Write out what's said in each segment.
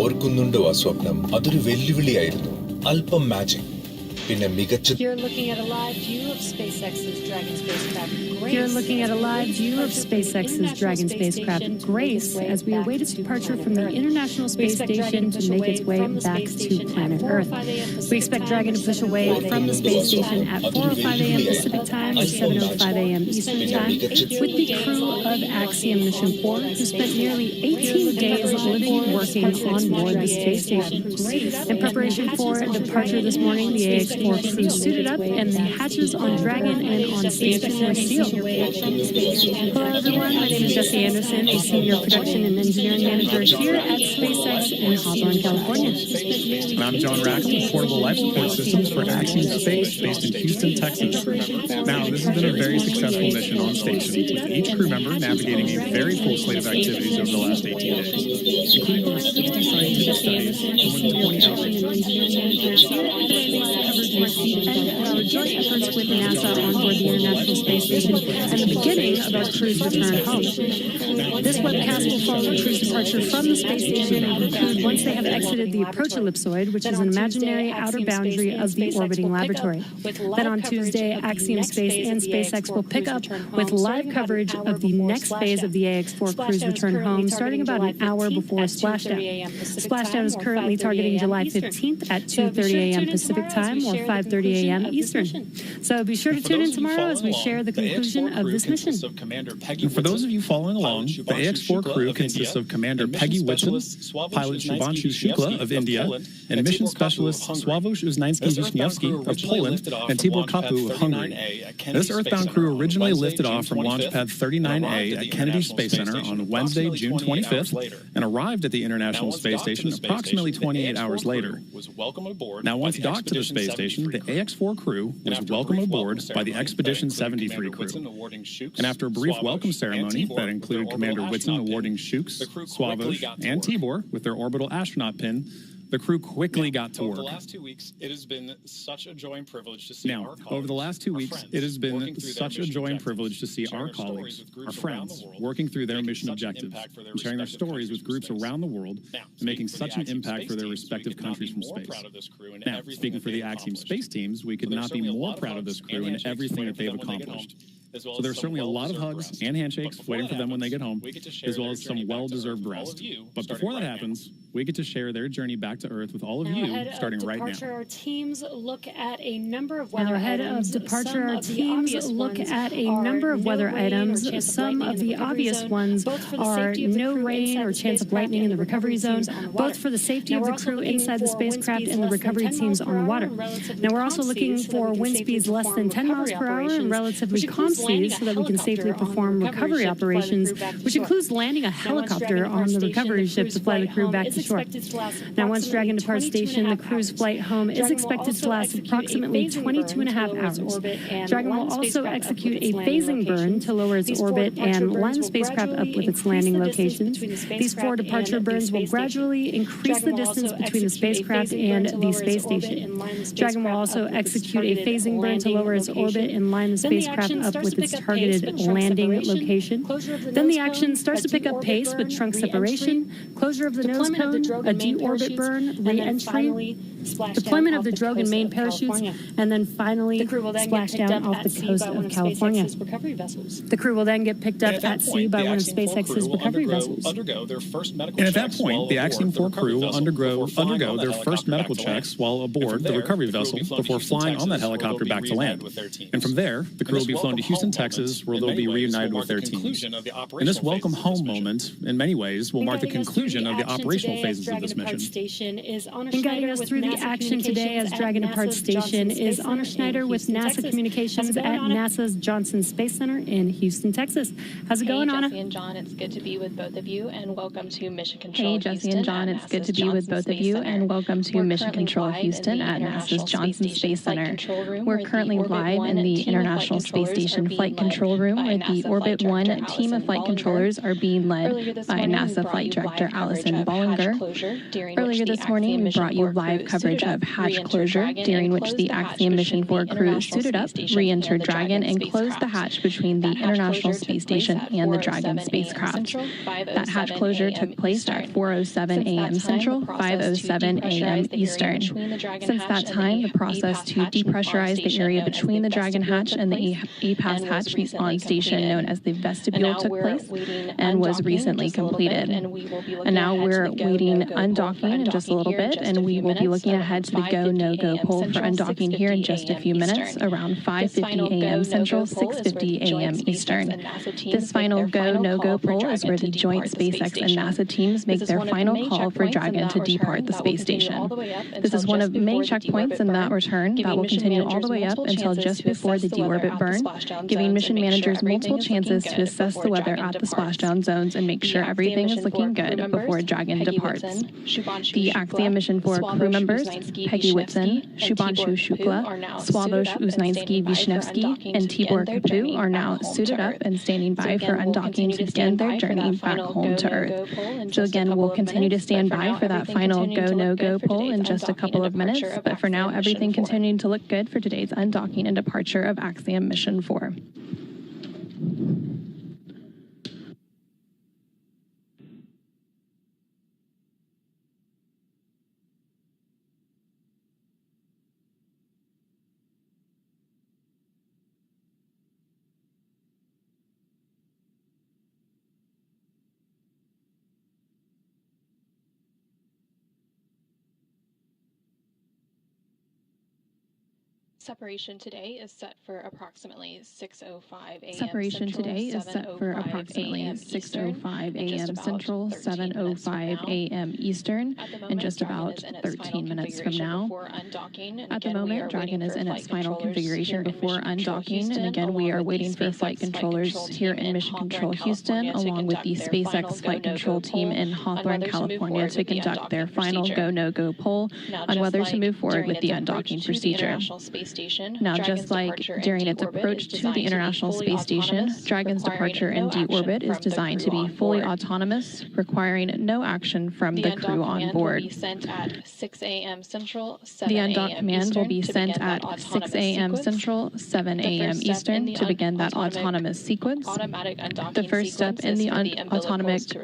ഓർക്കുന്നുണ്ടോ ആ സ്വപ്നം? അതൊരു വെല്ലുവിളിയായിരുന്നു, അല്പം മാജിക്, പിന്നെ മികച്ച. You're looking at a live view of SpaceX's Dragon spacecraft Grace. You're looking at a live view of SpaceX's Dragon spacecraft Grace as we await its departure from the International Space Station to make its way back to planet Earth. We expect Dragon to push away from the space station at 4:05 a.m. Pacific time or 7:05 a.m. Eastern time with the crew of Axiom Mission 4, who spent nearly 18 days living and working on board the space station. In preparation for departure this morning, the AX-4 crew suited up and the hatches on Dragon and on Station were sealed. Hello everyone, my name is Jesse Anderson, a Senior Production and Engineering Manager here at SpaceX in Hawthorne, California. And I'm John Rack with Portable Life Support Systems for Axiom Space, based in Houston, Texas. Now, this has been a very successful mission on station, with each crew member navigating a very full slate of activities over the last 18 days, including over 60 scientific studies and more than 20 hours. Our joint efforts with NASA on board the International Space Station and the beginning of our crew's return home. This webcast will follow the crew's departure from the space station and conclude once they have exited the approach ellipsoid, which is an imaginary outer boundary of the orbiting laboratory. Then on Tuesday, Axiom Space and SpaceX will pick up with live coverage of the next phase of the AX-4 crew's return home, starting about an hour before splashdown. Splashdown is currently targeting July 15th at 2:30 a.m. Pacific time or 5:30 a.m. Eastern. So be sure to tune in tomorrow as we share the conclusion of this mission. And for those of you following along, the AX-4 crew consists of Commander Peggy Whitson, pilot Shubhanshu Shukla of India, and mission specialists Sławomir Uznański-Wiśniewski of Poland and Tibor Kapu of Hungary. This Earthbound crew originally lifted off from Launch Pad 39A at Kennedy Space Center on Wednesday, June 25th, and arrived at the International Space Station approximately 28 hours later. Now, once docked to the space station, the AX-4 crew was welcomed aboard by the Expedition 73 crew. And after a brief welcome ceremony that included Commander Whitson awarding Shuks, Sławomir, and Tibor with their orbital astronaut pin, the crew quickly got to work. Over the last 2 weeks, it has been such a joy and privilege to see our colleagues, our friends, working through their mission objectives and sharing their stories with groups around the world and making such an impact for their respective countries from space. Now, speaking for the Axiom Space teams, we could not be more proud of this crew and everything that they've accomplished. So there's certainly a lot of hugs and handshakes waiting for them when they get home, as well as some well-deserved rest. But before that happens, we get to share their journey back to Earth with all of you, starting right now. Our teams look at a number of weather ahead items. of departure, our teams look at a number of weather items. Some of the obvious ones are no rain or chance of lightning in the recovery zone, both for the safety of the crew inside the spacecraft and the recovery teams on the water. Now, we're also looking for wind speeds less than 10 miles per hour and relatively calm seas so that we can safely perform recovery operations, which includes landing a helicopter on the recovery ship to fly the crew back to shore. Now, once Dragon departs station, the crew's flight home is expected to last approximately 22 and a half hours. Dragon will also execute a phasing burn to lower its orbit and line the spacecraft up with its landing locations. These 4 departure burns will gradually increase the distance between the spacecraft and the space station. Dragon will also execute a phasing burn to lower its orbit and line the spacecraft up with its targeted landing location. Then the action starts to pick up pace with trunk separation, closure of the nose cone, a deorbit burn, re-entry, deployment of the drogue and main parachutes, and then finally splashdown off the coast of California. The crew will then get picked up at sea by one of SpaceX's recovery vessels. And at that point, the Axiom-4 crew will undergo their first medical checks while aboard the recovery vessel before flying on that helicopter back to land. And from there, the crew will be flown to Houston, Texas, where they'll be reunited with their teams. And this welcome home moment, in many ways, will mark the conclusion of the operational phases of this mission. And guiding us through the action today as Dragon departs station is Anna Schneider with NASA Communications at NASA's Johnson Space Center in Houston, Texas. How's it going, Anna? Jesse and John, it's good to be with both of you, and welcome to Mission Control. Hey, Jesse and John, it's good to be with both of you, and welcome to Mission Control Houston at NASA's Johnson Space Center. We're currently live in the International Space Station Flight Control Room, where the Orbit 1 team of flight controllers are being led by NASA Flight Director Alison Bollinger Earlier this morning, we brought you live coverage of hatch closure, during which the Axiom Mission 4 crew suited up, re-entered Dragon, and closed the hatch between the International Space Station and the Dragon spacecraft. That hatch closure took place at 4:07 a.m. Central, 5:07 a.m. Eastern. Since that time, the process to depressurize the area between the Dragon hatch and the APAS hatch on station known as the vestibule took place and was recently completed. And now we're waiting undocking in just a little bit, and we will be looking ahead to the go, no-go poll for undocking here in just a few minutes, around 5:50 a.m. Central, 6:50 a.m. Eastern. This final go, no-go poll is where the joint SpaceX and NASA teams make their final call for Dragon to depart the space station. This is one of many checkpoints in that return that will continue all the way up until just before the deorbit burn, giving mission managers multiple chances to assess the weather at the splashdown zones and make sure everything is looking good before Dragon departs. The Axiom Mission 4 crew members, Peggy Whitson, Shubhanshu Shukla, Swavush Uznansky-Vishnevsky, and Tibor Kapu are now suited up and standing by for undocking to begin their journey back home to Earth. So again, we'll continue to stand by for that final go, no-go poll in just a couple of minutes, but for now, everything continuing to look good for today's undocking and departure of Axiom Mission 4. Separation today is set for approximately 6:05 a.m. Separation today is set for approximately 6:05 a.m. Central, 7:05 a.m. Eastern, in just about 13 minutes from now. At the moment, Dragon is in its final configuration before undocking, and again, we are waiting for flight controllers here in Mission Control Houston, along with the SpaceX flight control team in Hawthorne, California, to conduct their final go, no-go poll on whether to move forward with the undocking procedure. Now, just like during its approach to the International Space Station, Dragon's departure in deorbit is designed to be fully autonomous, requiring no action from the crew on board. The undock command will be sent at 6 a.m. Central, 7 a.m. Eastern to begin that autonomous sequence. The first step in the automatic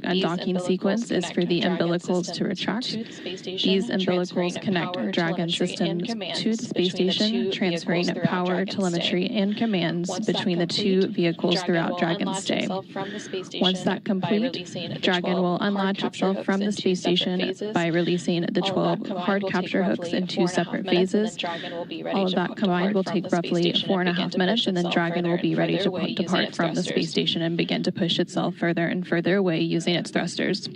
undocking sequence is for the umbilicals to retract. These umbilicals connect Dragon systems to the space station, transferring power, telemetry, and commands between the two vehicles throughout Dragon's stay. Once that complete, Dragon will unlatch itself from the space station by releasing the 12 hard capture hooks in 2 separate phases. All of that combined will take roughly 4.5 minutes, and then Dragon will be ready to depart from the space station and begin to push itself further and further away using its thrusters.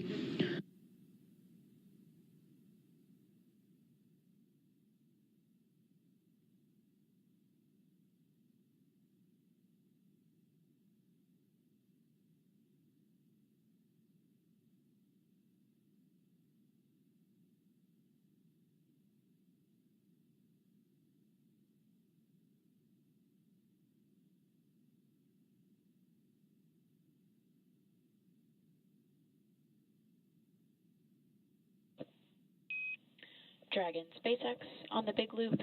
Dragon SpaceX on the big loop.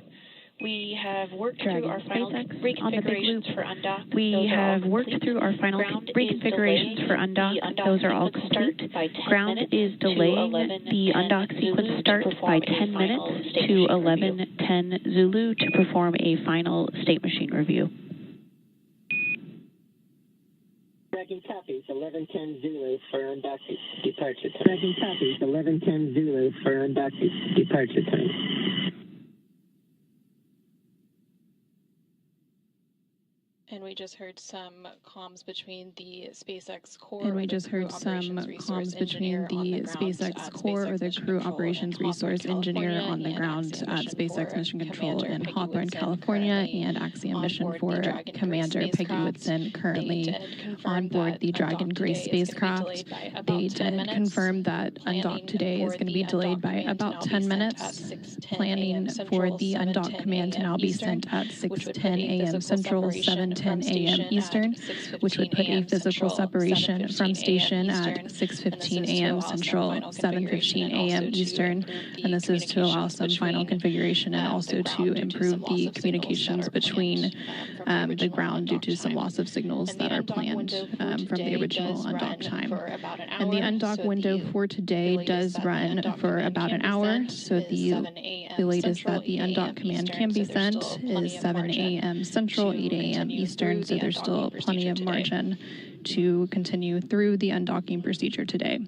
We have worked through our final reconfigurations for undock. We have worked through our final reconfigurations for undock. Those are all complete. Ground is delaying the undock sequence start by 10 minutes to 11:10 Zulu to perform a final state machine review. Dragon copies 11:10 Zulu for undocking departure time. Dragon copies 11:10 Zulu for undocking departure time. And we just heard some comms between the SpaceX core. And we just heard some comms between the SpaceX core or the Crew Operations Resource Engineer on the ground at SpaceX Mission Control in Hawthorne, California, and Axiom Mission 4 Commander Peggy Whitson currently on board the Dragon Grace spacecraft. They did confirm that undock today is going to be delayed by about 10 minutes, planning for the undock command to now be sent at 6:10 a.m. Central, 7:10 7:10 a.m. Eastern, which would put a physical separation from station at 6:15 a.m. Central, 7:15 a.m. Eastern, and this is to allow some final configuration and also to improve the communications between the ground due to some loss of signals that are planned from the original undock time. And the undock window for today does run for about an hour, so the latest that the undock command can be sent is 7 a.m. Central, 8 a.m. Eastern, so there's still plenty of margin to continue through the undocking procedure today.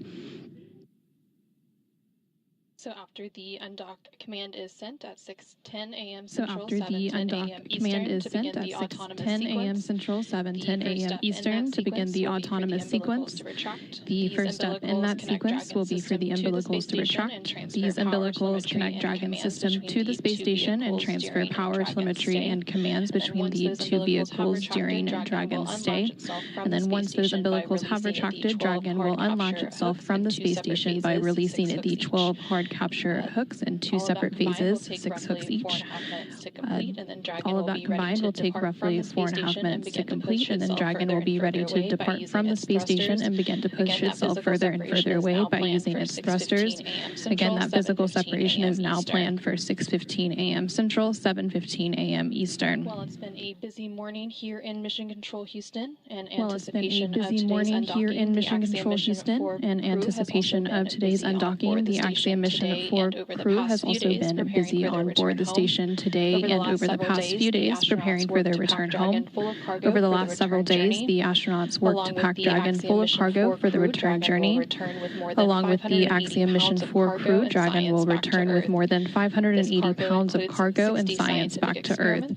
So after the undock command is sent at 6:10 a.m. So Central, after the undock command is sent at 6:10 a.m. Central, 7:10 a.m. Eastern to begin the autonomous sequence. The first step in that sequence will be for the umbilicals to retract. These umbilicals connect Dragon system to the space station and transfer power, telemetry, and commands between the two vehicles during Dragon's stay. And then once those umbilicals have retracted, Dragon will unlatch itself from the space station by releasing the 12 hard capture hooks in two separate phases, 6 hooks each. All of that combined will take roughly 4.5 minutes to complete, and then Dragon will be ready to depart from the space station and begin to push itself further and further away by using its thrusters. Again, that physical separation is now planned for 6:15 a.m. Central, 7:15 a.m. Eastern. Well, it's been a busy morning here in Mission Control Houston, and in anticipation of today's undocking, the Axiom Mission 4 crew has also been busy on board the station today and over the past few days preparing for their return home. Over the last several days, the astronauts worked to pack Dragon full of cargo for the return journey. Along with the Axiom Mission 4 crew, Dragon will return with more than 580 pounds of cargo and science back to Earth.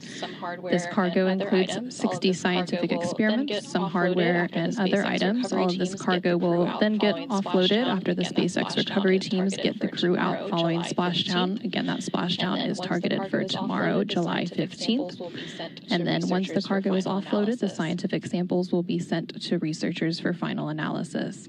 This cargo includes 60 scientific experiments, some hardware, and other items. All of this cargo will then get offloaded after the SpaceX recovery teams get the crew out following splashdown. Again, that splashdown is targeted for tomorrow, July 15th. And then once the cargo is offloaded, the scientific samples will be sent to researchers for final analysis.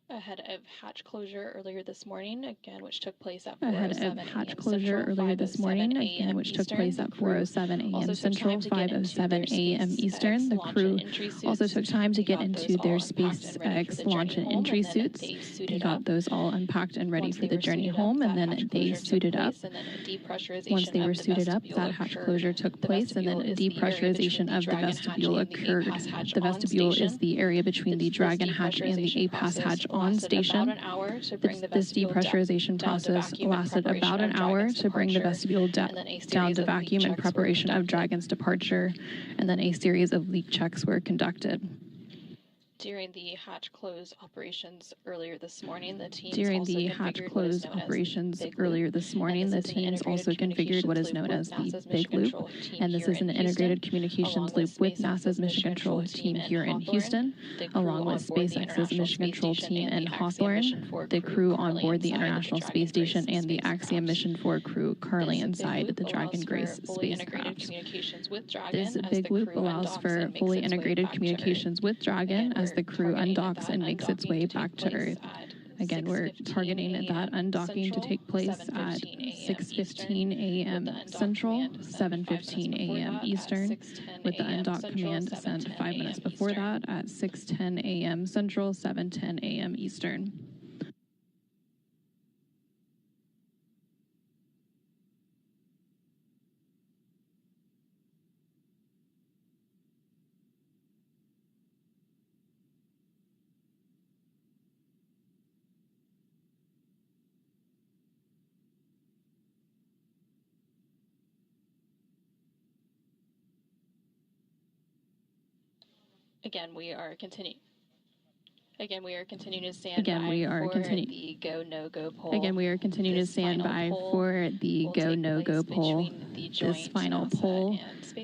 Ahead of hatch closure earlier this morning, again, which took place at 4:07 a.m. Central, 5:07 a.m. Eastern. The crew also took time to get into their SpaceX launch and entry suits. They got those all unpacked and ready for the journey home, and then they suited up. Once they were suited up, that hatch closure took place, and then a depressurization of the vestibule occurred. The vestibule is the area between the Dragon hatch and the APAS hatch on station. This depressurization process lasted about an hour to bring the vestibule down to vacuum in preparation of Dragon's departure, and then a series of leak checks were conducted. During the hatch close operations earlier this morning, the teams also configured what is known as the Big Loop, and this is an integrated communications loop with NASA's Mission Control team here in Houston, along with SpaceX's Mission Control team in Hawthorne, the crew on board the International Space Station, and the Axiom Mission 4 crew currently inside the Dragon Grace spacecraft. This Big Loop allows for fully integrated communications with Dragon as the crew undocks and makes its way back to Earth. Again, we're targeting that undocking to take place at 6:15 a.m. Central, 7:15 a.m. Eastern, with the undock command sent 5 minutes before that at 6:10 a.m. Central, 7:10 a.m. Eastern. Again, we are continuing to stand by for the go, no-go poll. Again, we are continuing to stand by for the go, no-go poll. This final poll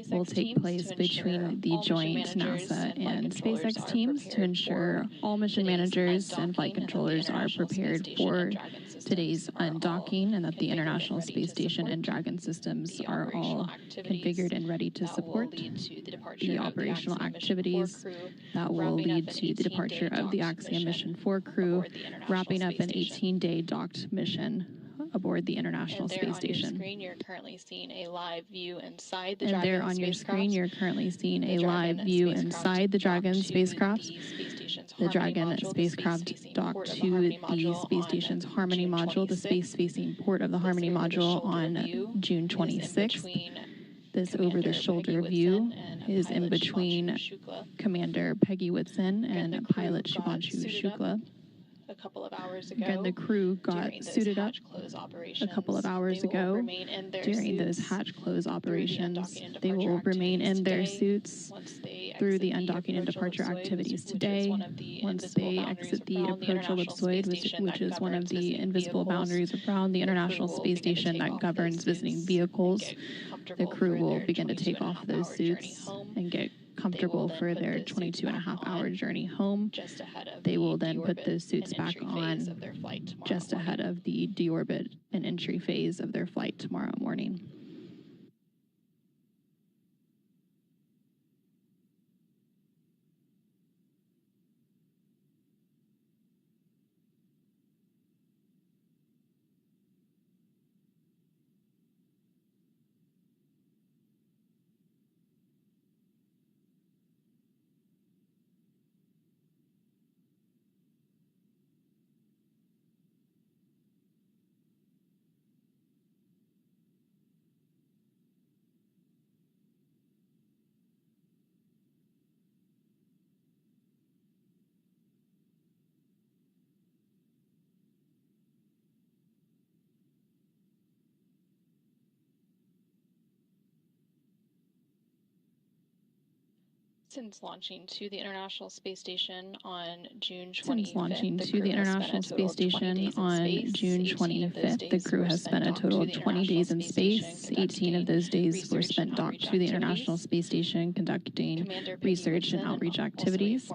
will take place between the joint NASA and SpaceX teams to ensure all mission managers and flight controllers are prepared for today's undocking, and that the International Space Station and Dragon systems are all configured and ready to support the operational activities that will lead to the departure of the Axiom Mission 4 crew, wrapping up an 18-day docked mission aboard the International Space Station. Screen, you're currently seeing a live view inside the And Dragon there on your screen, you're currently seeing a live view inside the Dragon spacecraft. The Dragon spacecraft docked to the space station's Harmony module, the space-facing port of the Harmony module on June 26th. This over-the-shoulder view is in between Commander Peggy Whitson and pilot Shubhanshu Shukla. A couple of hours ago. Again, the crew got suited up a couple of hours ago. During those hatch close operations, they will remain in their suits through the undocking and departure activities today. Once they exit the approach ellipsoid, which is one of the invisible boundaries around the International Space Station that governs visiting vehicles, the crew will begin to take off those suits and get comfortable for their 22-and-a-half-hour journey home. They will then put those suits back on just ahead of the deorbit and entry phase of their flight tomorrow morning. Since launching to the International Space Station on June 25th, Since launching to the International Space Station on June 25th, the crew has spent a total of 20 days in space. 18 of those days were spent docked to the International Space Station conducting research and outreach activities.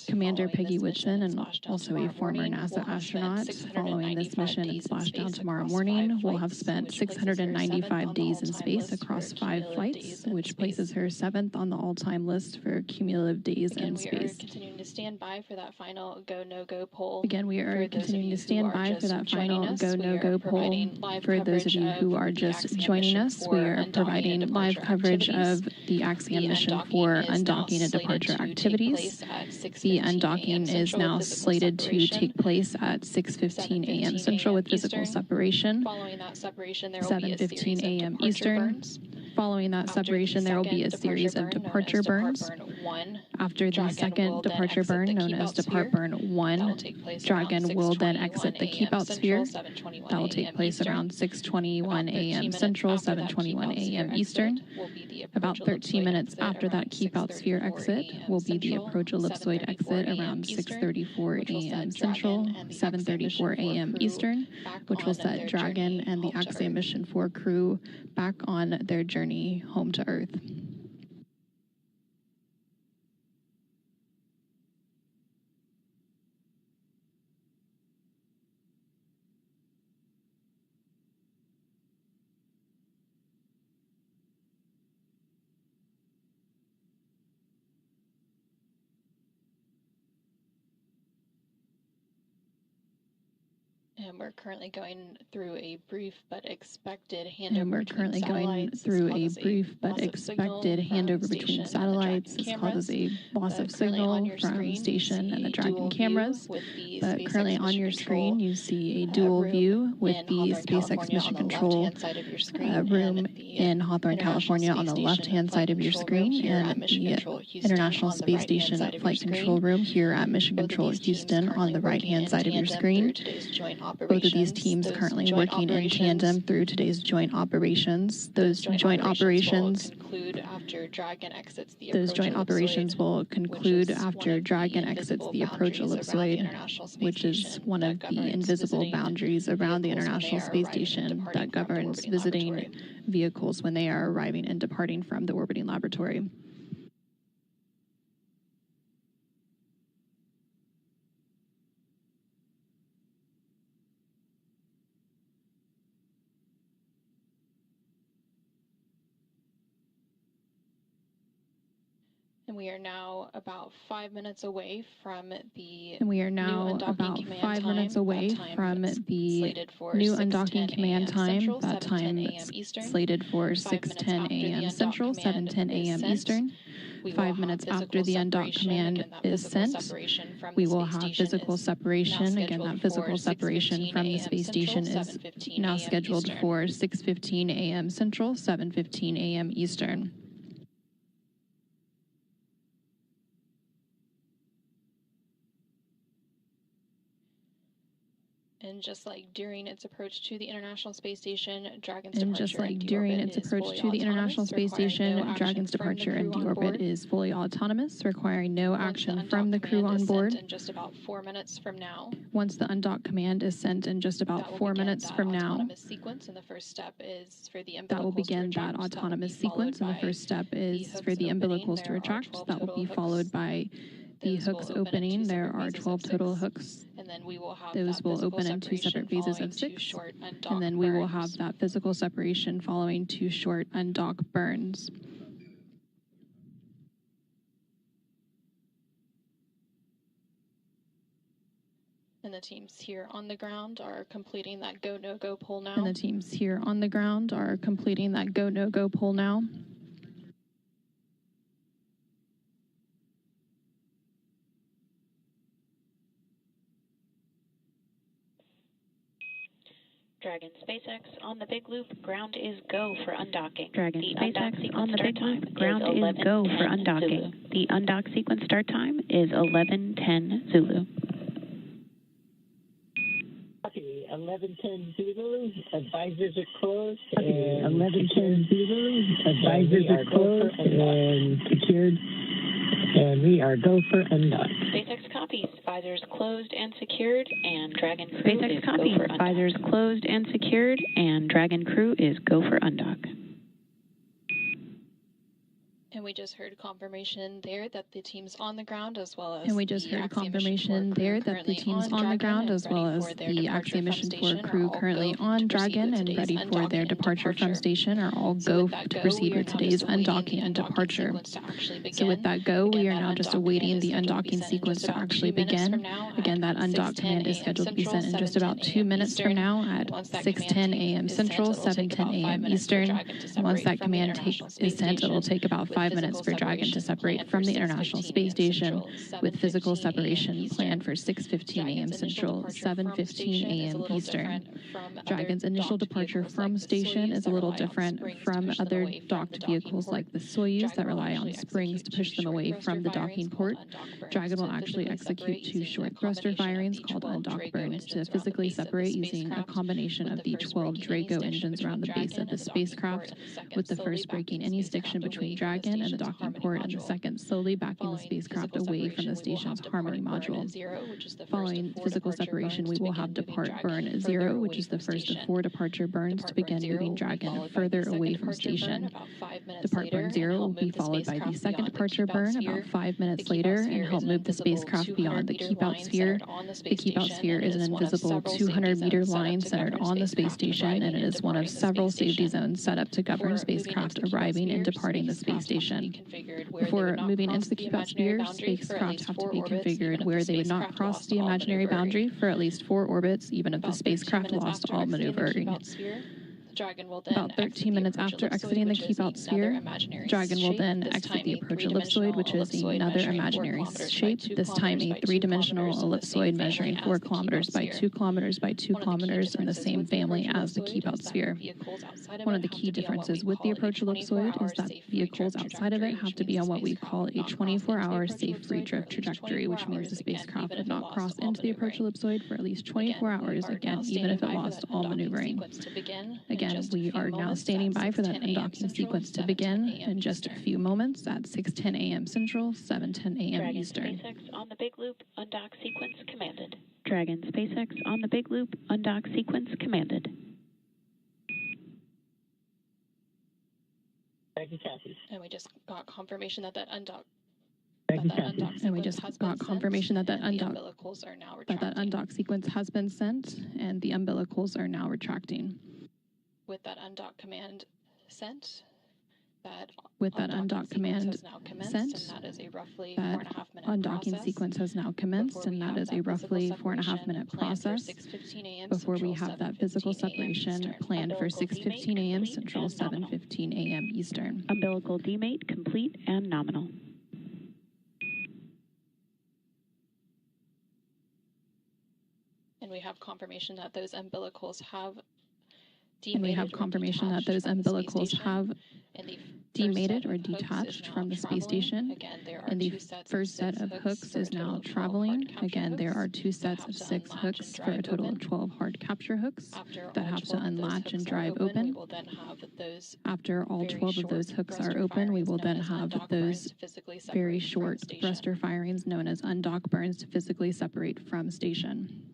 Commander Peggy Whitson, and also a former NASA astronaut, following this mission and splashdown tomorrow morning, will have spent 695 days in space across 5 flights, which places her 7th on the all-time list for cumulative days in space. We are continuing to stand by for that final go, no-go poll. Again, we are continuing to stand by for that final go, no-go poll. For those of you who are just joining us, we are providing live coverage of the Axiom mission for undocking and departure activities. The undocking is now slated to take place at 6:15 a.m. Central with physical separation, 7:15 a.m. Eastern. Following that separation, there will be a series of departure burns. After the second departure burn, known as Depart Burn 1, Dragon will then exit the keep-out sphere. That will take place around 6:21 a.m. Central, 7:21 a.m. Eastern. About 13 minutes after that keep-out sphere exit will be the approach ellipsoid exit around 6:34 a.m. Central, 7:34 a.m. Eastern, which will set Dragon and the Axiom Mission 4 crew back on their journey home to Earth. And we're currently going through a brief but expected handover between satellites. This causes a loss of signal from station and the Dragon cameras. But currently on your screen, you see a dual view with the SpaceX Mission Control room in Hawthorne, California on the left-hand side of your screen, and the International Space Station Flight Control Room here at Mission Control Houston on the right-hand side of your screen. Both of these teams currently working in tandem through today's joint operations. Those joint operations will conclude after Dragon exits the approach ellipsoid, which is one of the invisible boundaries around the International Space Station that governs visiting vehicles when they are arriving and departing from the orbiting laboratory. And we are now about 5 minutes away from the And we are now about 5 minutes away from the new undocking command time. That time is slated for 6:10 a.m. Central, 7:10 a.m. Eastern. 5 minutes after the undock command is sent, we will have physical separation. Again, that physical separation from the space station is now scheduled for 6:15 a.m. Central, 7:15 a.m. Eastern. And just like during its approach to the International Space Station, Dragon's departure and deorbit is fully autonomous, requiring no action from the crew on board. In just about 4 minutes from now. Once the undock command is sent in just about 4 minutes from now, that will begin that autonomous sequence, and the first step is for the umbilicals to retract. That will be followed by the hooks opening. There are 12 total hooks. Those will open in 2 separate phases of 6. And then we will have that physical separation following 2 short undock burns. And the teams here on the ground are completing that go, no-go poll now. Dragon SpaceX on the big loop. Ground is go for undocking. Dragon SpaceX on the big loop. Ground is go for undocking. The undock sequence start time is 11:10 Zulu. Copy, 11:10 Zulu. Advisors are closed. 11:10 Zulu. Advisors are closed and secured. And we are go for undock. SpaceX copies. Visors closed and secured, and Dragon crew SpaceX is copies. go for undock. Visors closed and secured, and Dragon crew is go for undock. And we just heard confirmation there that the teams on the ground, as well as the Axiom Mission 4 crew currently on Dragon and ready for their departure from station are all go to proceed with today's undocking and departure. So with that go, we are now just awaiting the undocking sequence to actually begin. Again, that undock command is scheduled to be sent in just about 2 minutes from now at 6:10 a.m. Central, 7:10 a.m. Eastern. And once that command is sent, it will take about 5 minutes for Dragon to separate from the International Space Station, with physical separation planned for 6:15 a.m. Central, 7:15 a.m. Eastern. Dragon's initial departure from station is a little different from other docked vehicles like the Soyuz that rely on springs to push them away from the docking port. Dragon will actually execute 2 short thruster firings called undock burns to physically separate using a combination of the 12 Draco engines around the base of the spacecraft, with the first breaking any stiction between Dragon and the docking port, and the second slowly backing the spacecraft away from the station's Harmony module. Following physical separation, we will have depart burn 0, which is the first of 4 departure burns to begin moving Dragon further away from station. Depart burn 0 will be followed by the second departure burn about 5 minutes later and help move the spacecraft beyond the keep-out sphere. The keep-out sphere is an invisible 200-meter line centered on the space station, and it is one of several safety zones set up to govern spacecraft arriving and departing the space station. Before moving into the keep-out sphere, spacecraft have to be configured where they would not cross the imaginary boundary for at least 4 orbits, even if the spacecraft lost all maneuvering. About 13 minutes after exiting the keep-out sphere, Dragon will then exit the approach ellipsoid, which is another imaginary shape, this time a 3-dimensional ellipsoid measuring 4 kilometers by 2 kilometers by 2 kilometers in the same family as the keep-out sphere. One of the key differences with the approach ellipsoid is that vehicles outside of it have to be on what we call a 24-hour safe free drift trajectory, which means the spacecraft would not cross into the approach ellipsoid for at least 24 hours, again, even if it lost all maneuvering. Again, we are now standing by for that undocking sequence to begin in just a few moments at 6:10 a.m. Central, 7:10 a.m. Eastern. SpaceX on the big loop. Undock sequence commanded. Dragon SpaceX on the big loop. Undock sequence commanded. And we just got confirmation that that undock. And we just got confirmation that that undock sequence has been sent, and the umbilicals are now retracting. With that undock command sent, with that undock command sent, that undocking sequence has now commenced, and that is a roughly 4.5-minute process before we have that physical separation planned for 6:15 a.m. Central, 7:15 a.m. Eastern. Umbilical demate complete and nominal. And we have confirmation that those umbilicals have demated or detached from the space station. And the first set of hooks is now traveling. Again, there are 2 sets of 6 hooks for a total of 12 hard capture hooks that have to unlatch and drive open. After all 12 of those hooks are open, we will then have those very short thruster firings known as undock burns to physically separate from station.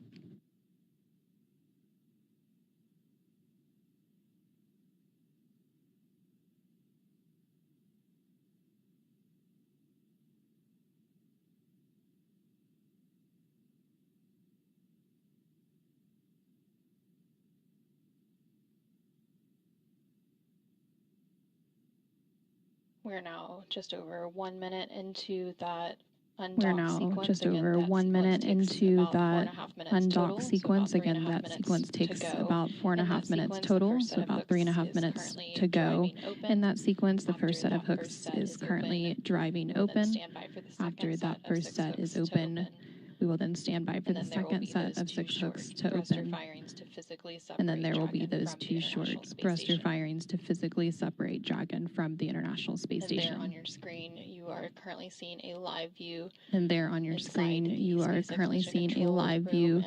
We're now just over 1 minute into that undock sequence. Again, that sequence takes about 4.5 minutes total, so about 3.5 minutes to go. In that sequence, the first set of hooks is currently driving open. After that first set is open, we will then stand by for the second set of 6 hooks to open. And then there will be those 2 short thruster firings to physically separate Dragon from the International Space Station. And there on your screen, you are currently seeing a live view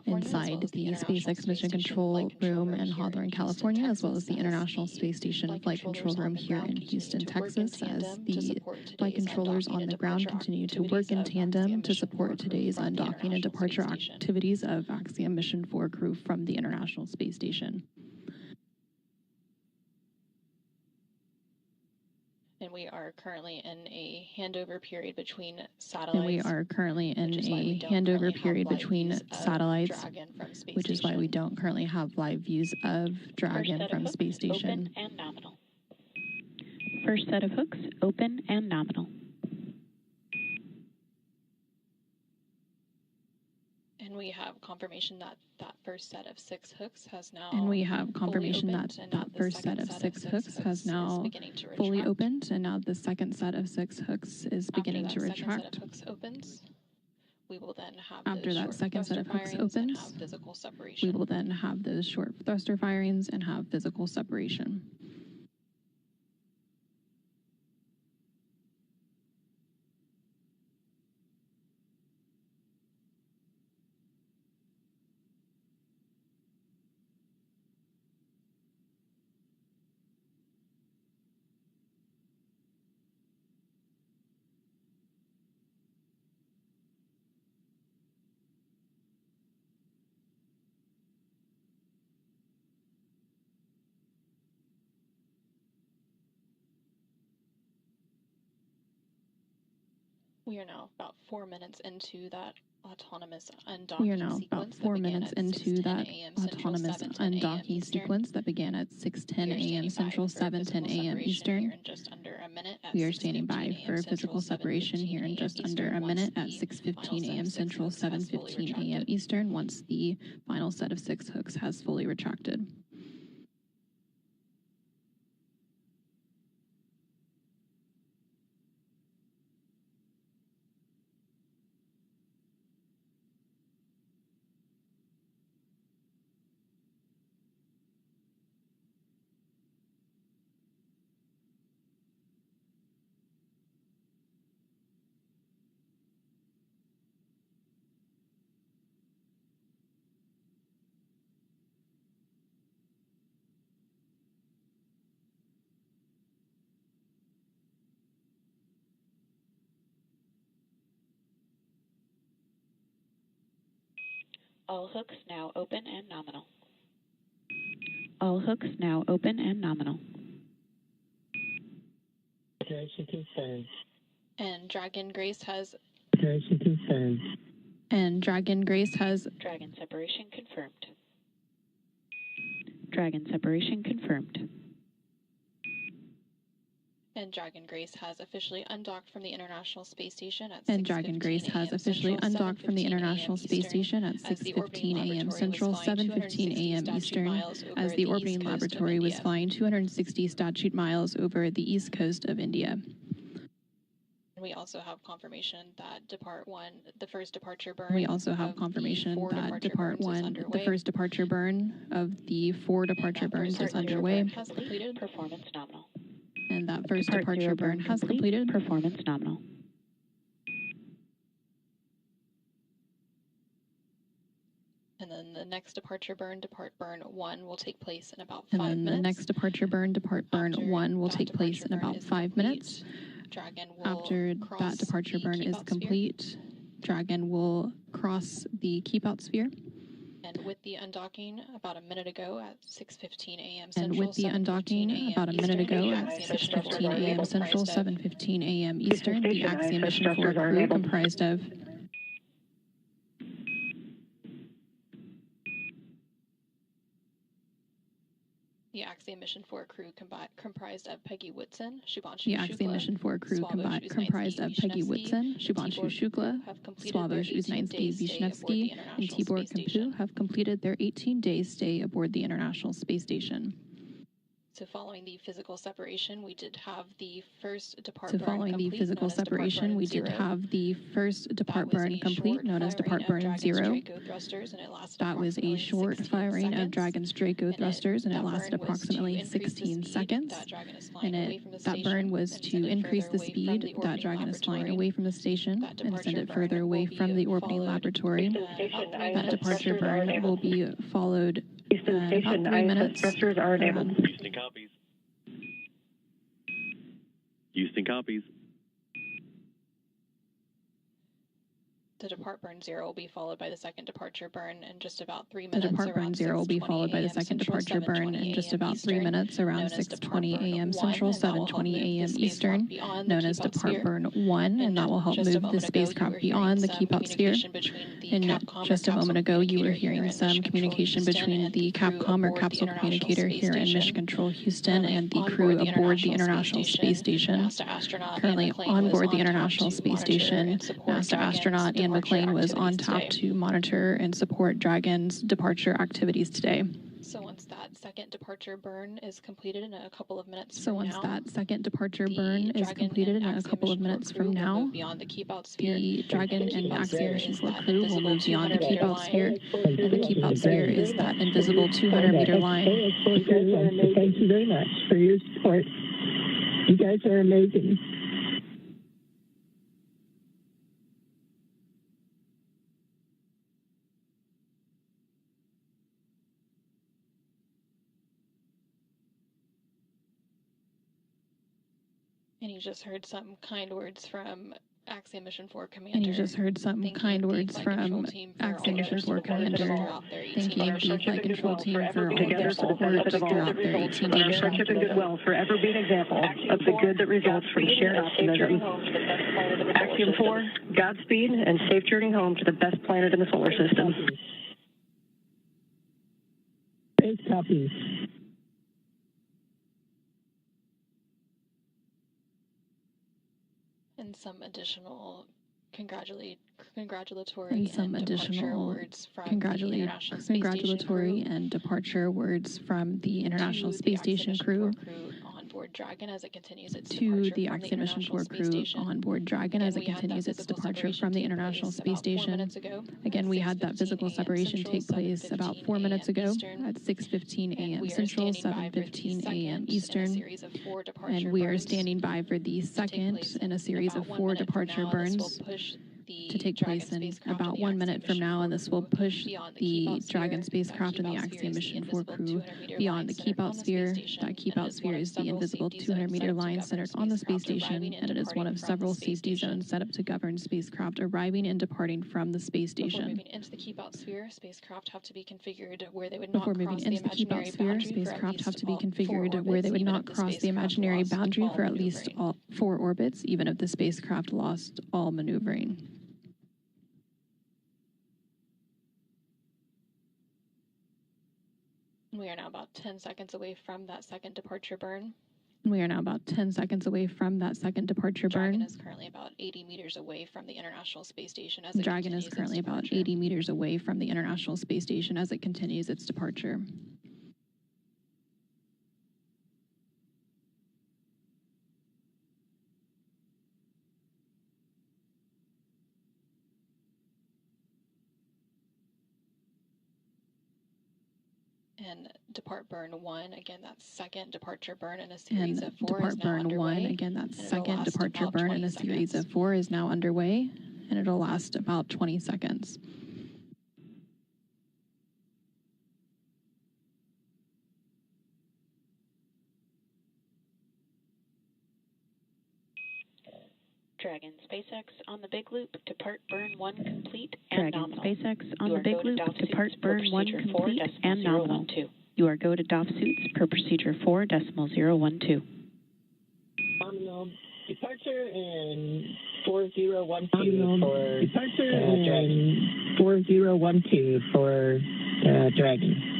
inside the SpaceX Mission Control Room in Hawthorne, California, as well as the International Space Station Flight Control Room here in Houston, Texas, as the flight controllers on the ground continue to work in tandem to support today's undocking and departure activities of Axiom Mission 4 crew from the International Space Station. And we are currently in a handover period between satellites. Which is why we don't currently have live views of Dragon from space station. Open and nominal. First set of hooks, open and nominal. And we have confirmation that that first set of 6 hooks has now fully opened, and now the second set of 6 hooks is beginning to retract. We will then have After that second set of hooks opens, we will then have those short thruster firings and have physical separation. We are now about 4 minutes into that autonomous undocking sequence that began at 6:10 a.m. Central, 7:10 a.m. Eastern. We are standing by for physical separation here in just under a minute at 6:15 a.m. Central, 7:15 a.m. Eastern, once the final set of 6 hooks has fully retracted. All hooks now open and nominal. All hooks now open and nominal. And Dragon Grace has... Dragon separation confirmed. Dragon separation confirmed. And Dragon Grace has officially undocked from the International Space Station at 6:15 And Dragon Grace has officially undocked from the International Space Station at 6:15 a.m. Central, 7:15 a.m. Eastern, as the orbiting laboratory was flying 260 statute miles over the east coast of India. We also have confirmation that the first departure burn. We also have confirmation that the first departure burn of the 4 departure burns is underway. Has completed. Performance nominal. And that first departure burn has completed. Performance nominal. And then the next departure burn, Depart Burn 1, will take place in about 5 And minutes. then the next departure burn, Depart Burn 1, will take place in about 5 minutes. After that departure burn is complete, Dragon will cross the keep out sphere. And with the undocking about a minute ago at 6:15 a.m. And with the undocking about a minute ago at 6:15 a.m. Central, 7:15 a.m. Eastern, the Axiom Mission 4 crew comprised of the Axiom Mission 4 crew comprised of Peggy Whitson, Shubhanshu Shukla. The Axiom Mission 4 crew comprised of Peggy Whitson, Shubhanshu Shukla, Swavush Uznansky-Vishnevsky, and Tibor Kampu have completed their 18-day stay aboard the International Space Station. So following the physical separation, we did have the first depart So burn following the complete, physical known as Depart separation, Burn we did 0. have the first depart That was burn a complete, short known as firing Depart of Burn Dragon's 0. Draco thrusters, and it lasted That was a approximately short 16 firing of seconds. Dragon's Draco thrusters, and it that lasted burn was to approximately increase the 16 speed seconds. that Dragon is flying And away from the that station burn was and to send it increase further the away from speed the that orbiting Dragon is flying laboratory. away from the station That and send departure it further burn away will from be the orbiting followed laboratory. That departure Thrusters are burn enabled. will be followed Houston about Station, 3 minutes. thrusters are enabled. Houston copies. Houston copies. The depart burn 0 will be followed by the second departure burn in just about 3 The minutes. depart burn 0 will be followed by the second departure burn in just about 3 minutes around 6:20 a.m. Central, 7:20 a.m. Eastern, known as Depart Burn 1, and that will help move the spacecraft beyond the keep out sphere. And just a moment ago, you were hearing some communication between the Capcom or capsule communicator here in Mission Control Houston and the crew aboard the International Space Station. Currently on board the International Space Station, NASA astronaut Ian McLean was on tap to monitor and support Dragon's departure activities today. So once that second departure burn is completed in a couple of minutes So from once now, that second departure the burn is Dragon completed and in a Axiom couple of Mission 4 minutes crew from will now, move beyond the keep out sphere. the Dragon and Axiom Mission 4 That crew will move beyond the keep out sphere, And and the keep out sphere is that invisible 200-meter line. Thank you very much for your support. You guys are amazing. And you just heard some kind words from Axiom Mission 4 Commander. And you just heard some kind words from Axiom Mission 4 Commander thanking the flight control team for all of their support throughout their 18-day mission. Friendship and goodwill forever be an example of the good that results from shared optimism. Axiom 4, Godspeed and safe journey home to the best planet in the solar system. Space copies. And some additional congratulatory And some departure additional words from the International Space congratulatory Station and departure words from the International Space Station crew on board Dragon as it continues its to departure the from Axiom Mission 4 International Space crew Station. on board Dragon as it Again, we had continues that its physical departure separation from the take International place Space about 4 Station. minutes ago Again, we had that 6:15 physical a.m. separation Central, take place about 4 minutes ago 7:15 at 6:15 And a.m. we are Central, standing by for the 7:15 a.m. second in a Eastern. series of 4 departure And we are burns standing by for the second in a series of 4 departure burns to take place in about 1 minute from now, and this will push the Dragon spacecraft and the Axiom Mission 4 crew beyond the keep out sphere. That keep out sphere is the invisible 200-meter line centered on the space station, and it is one of several safety zones set up to govern spacecraft arriving and departing from the space Before station. moving into the keep out sphere, spacecraft have to be configured where they would Before not moving cross into the keep out sphere, spacecraft have to be configured where they would not cross the imaginary boundary for at least 4 orbits, even if the spacecraft lost all maneuvering. We are now about 10 seconds away from that second departure burn. We are now about 10 seconds away from that second departure burn. Dragon is currently about 80 meters away from the International Space Station as it Dragon is currently about 80 meters away from the International Space Station as it continues its departure. And depart burn 1, again, that second departure burn in a series of 4 depart is now burn underway. 1, again, that and it'll second last departure about burn 20 in a series seconds. of 4 is now underway, and it'll last about 20 seconds. Dragon SpaceX on the big loop, depart burn 1 complete and Dragon nominal. SpaceX on You the are big go to loop, DOF depart suits per burn 1 procedure complete 4.012. and nominal. You are go to DOF suits per procedure 4.012. Nominal departure and 4012 for departure and 4012 for Dragon.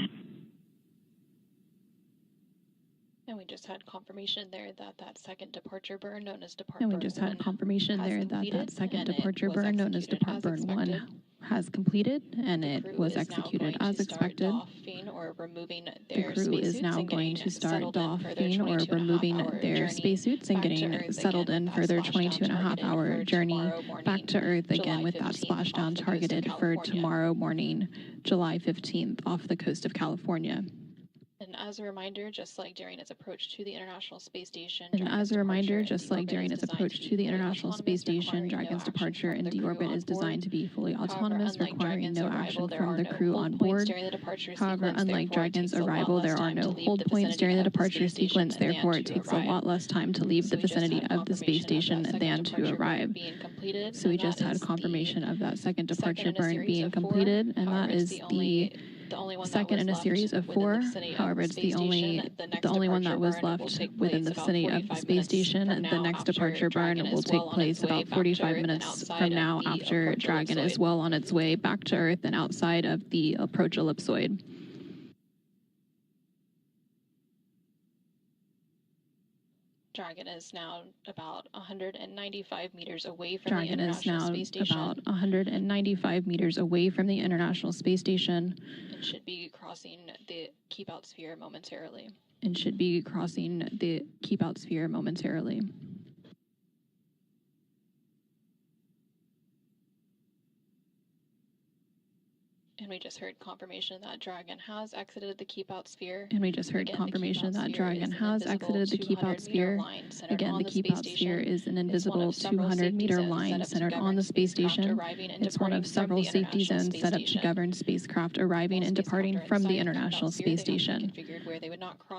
And we just had confirmation there that that second departure burn, known as depart And we burn just 1, had confirmation has there that that completed, second and it departure was burn, known as executed depart as burn 1, expected. has completed, and The it crew was is now executed going as to start expected. doffing or removing The their crew is spacesuits now and going getting to start settled in for their doffing or 22.5 removing hour their journey spacesuits and back to getting Earth settled again in with for that their splashdown 22 and a half targeted hour for journey tomorrow morning, back to Earth again July with that 15th, splashdown off the coast of targeted for California. tomorrow morning, July 15th, off the coast of California. And as a reminder, just like during its approach to the International Space Station, And as a reminder, departure just like into during orbit its is approach designed to the be fully International Space autonomous, Station, requiring no Dragon's action departure from the into crew orbit on is designed to be fully board. autonomous, However, unlike requiring Dragon's no arrival, action there from are the no crew hold on points board. during the departure However, sequence, unlike therefore, it Dragon's takes a lot arrival, less there are time to no leave hold the points vicinity during the of the departure space station sequence. than Therefore, it to takes a arrive. lot less time to leave So the we just vicinity had of the space confirmation station of that than second to departure burn arrive. being completed, So we and just that had is confirmation of that second departure second in a burn series being of 4. completed, and However, that it's is the only one that second was in a left series of within 4. the vicinity of However, the it's space the station. only one departure that was burn will left take within the place about vicinity of the 45 space minutes station. from The now next after departure burn Dragon will is take well on place its way about back to 45 Earth and minutes outside from of now the after approach Dragon is ellipsoid. well on its way back to Earth and outside of the approach ellipsoid. Dragon is now about 195 meters away from Dragon the is International now Space Station about 195 meters away from the International Space Station and should be crossing the keep out sphere momentarily. And we just heard confirmation that Dragon has exited the keep out sphere. And we just heard confirmation that Dragon has exited the keep out sphere. Again, the keep out sphere is an invisible 200-meter line centered on the space station. It's one of several safety zones set up to govern spacecraft arriving and departing from the International Space Station.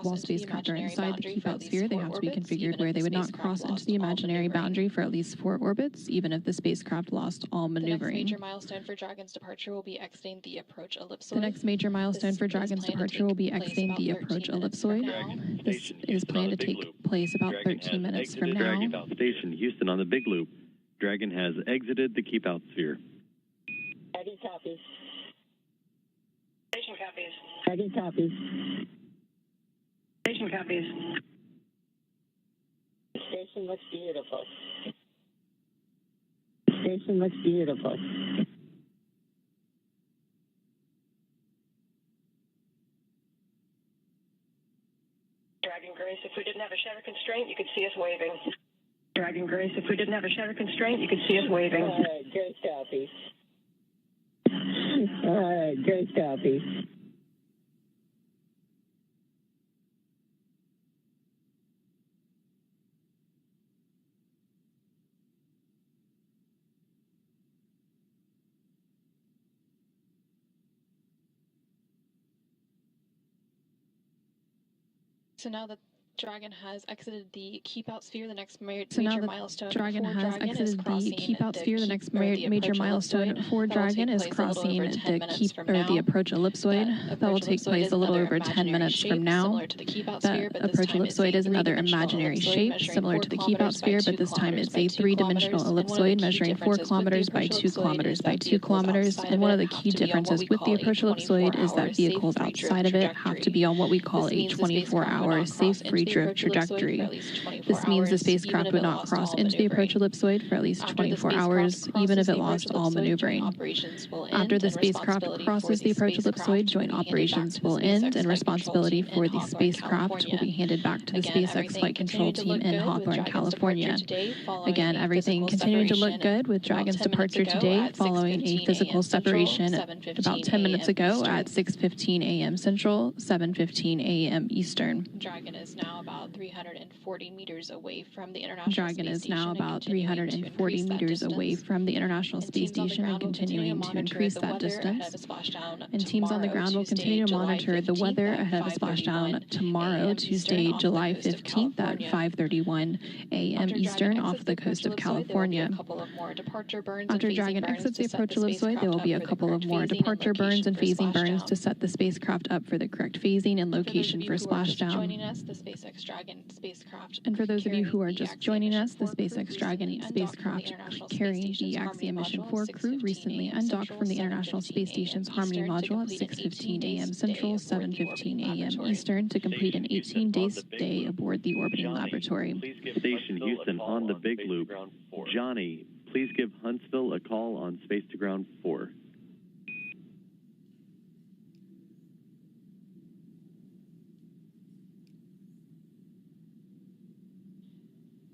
While spacecraft are inside the keep out sphere, they have to be configured where they would not cross into the imaginary boundary for at least 4 orbits, even if the spacecraft lost all maneuvering. The next major milestone for Dragon's departure will be exiting the approach ellipsoid. The next major milestone for Dragon's departure will be exiting the approach ellipsoid. This is planned to take place about 13 minutes from now. Dragon Station, Houston on the big loop. Dragon has exited the keep out sphere. Dragon copies. Station copies. Dragon copies. Station copies. Station looks beautiful. Station looks beautiful. Dragon Grace, if we didn't have a shutter constraint, you could see us waving. Dragon Grace, if we didn't have a shutter constraint, you could see us waving. All right, Grace copy. All right, Grace copy. So now that Dragon has exited the keep out sphere, the next major milestone Dragon for has Dragon is exited the crossing keep out sphere. The next major approach milestone ellipsoid. for That will Dragon take is place a little crossing over 10 the minutes keep from or now. the approach ellipsoid. That will take place a little over 10 minutes from now. Similar to the keep out sphere, That but this approach time ellipsoid is another imaginary shape similar to the keep out sphere, but this time it's a 3-dimensional ellipsoid measuring 4 kilometers by 2 kilometers by 2 kilometers. And one of the key differences with the approach ellipsoid is that vehicles outside of it have to be on what we call a 24-hour safe free drift trajectory. This means the spacecraft would not cross into the approach ellipsoid for at least 24 hours, even if it lost all maneuvering. After the spacecraft crosses the approach ellipsoid, joint operations will end, and responsibility for the spacecraft will be handed back to the SpaceX Flight Control Team in Hawthorne, California. Again, everything continuing to look good with Dragon's departure today, following a physical separation about 10 minutes ago at 6:15 a.m. Central, 7:15 a.m. Eastern. Dragon is now about 340 meters away from the International Space Station and continuing to increase that distance. And teams on the ground will continue to monitor the weather ahead of a splashdown tomorrow, Tuesday, July 15th at 5:31 a.m. Eastern off the coast of California. After Dragon exits the approach ellipsoid, there will be a couple of more departure burns and phasing burns to set the spacecraft up for the correct phasing and location for splashdown. And for those of you who are just joining us, the SpaceX Dragon spacecraft carrying the Axiom Mission 4 crew recently undocked from the International Space Station's Harmony module at 6:15 a.m. Central, 7:15 a.m. Eastern to complete an 18-day stay aboard the orbiting laboratory. Please give Station Houston on the Big Loop. Johnny, please give Huntsville a call on Space to Ground 4.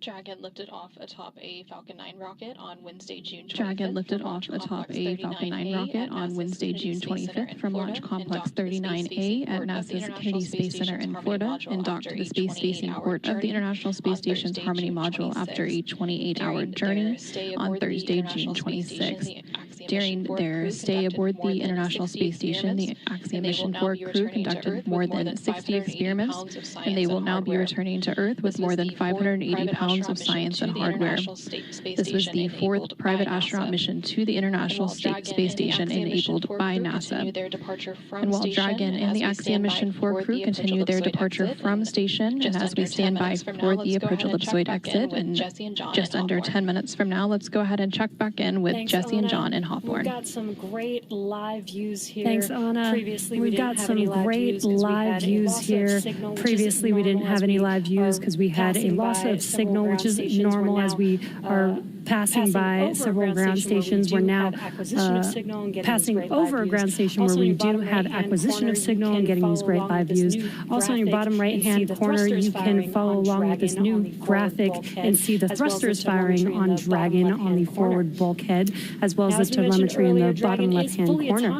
Dragon lifted off atop a Falcon 9 rocket on Wednesday, June 25th. Dragon lifted off atop a Falcon 9 rocket on Wednesday, June 25th from Launch Complex 39A at NASA's Kennedy Space Center in Florida and docked to the space-facing port of the International Space Station's Harmony module after a 28-hour journey on Thursday, June 26th. During their stay aboard the International Space Station, the Axiom Mission 4 crew conducted more than 60 experiments, and they will now be returning to Earth with more than 580 pounds of science and hardware. This was the fourth private astronaut mission to the International Space Station enabled by NASA. And while Dragon and the Axiom Mission 4 crew continue their departure from station, and as we stand by for the approach ellipsoid exit, and just under 10 minutes from now, let's go ahead and check back in with Jesse and John in Hawthorne. We've got some great live views here. Thanks, Anna. Previously, we've got some great live views here. Previously, we didn't have any live views because we had a loss of signal, which is normal as we are passing by several ground stations. We're now passing over a ground station where we do have acquisition of signal and getting these great live views. Also, in your bottom right-hand corner, you can follow along with this new graphic and see the thrusters firing on Dragon on the forward bulkhead, as well as the telemetry in the bottom left-hand corner.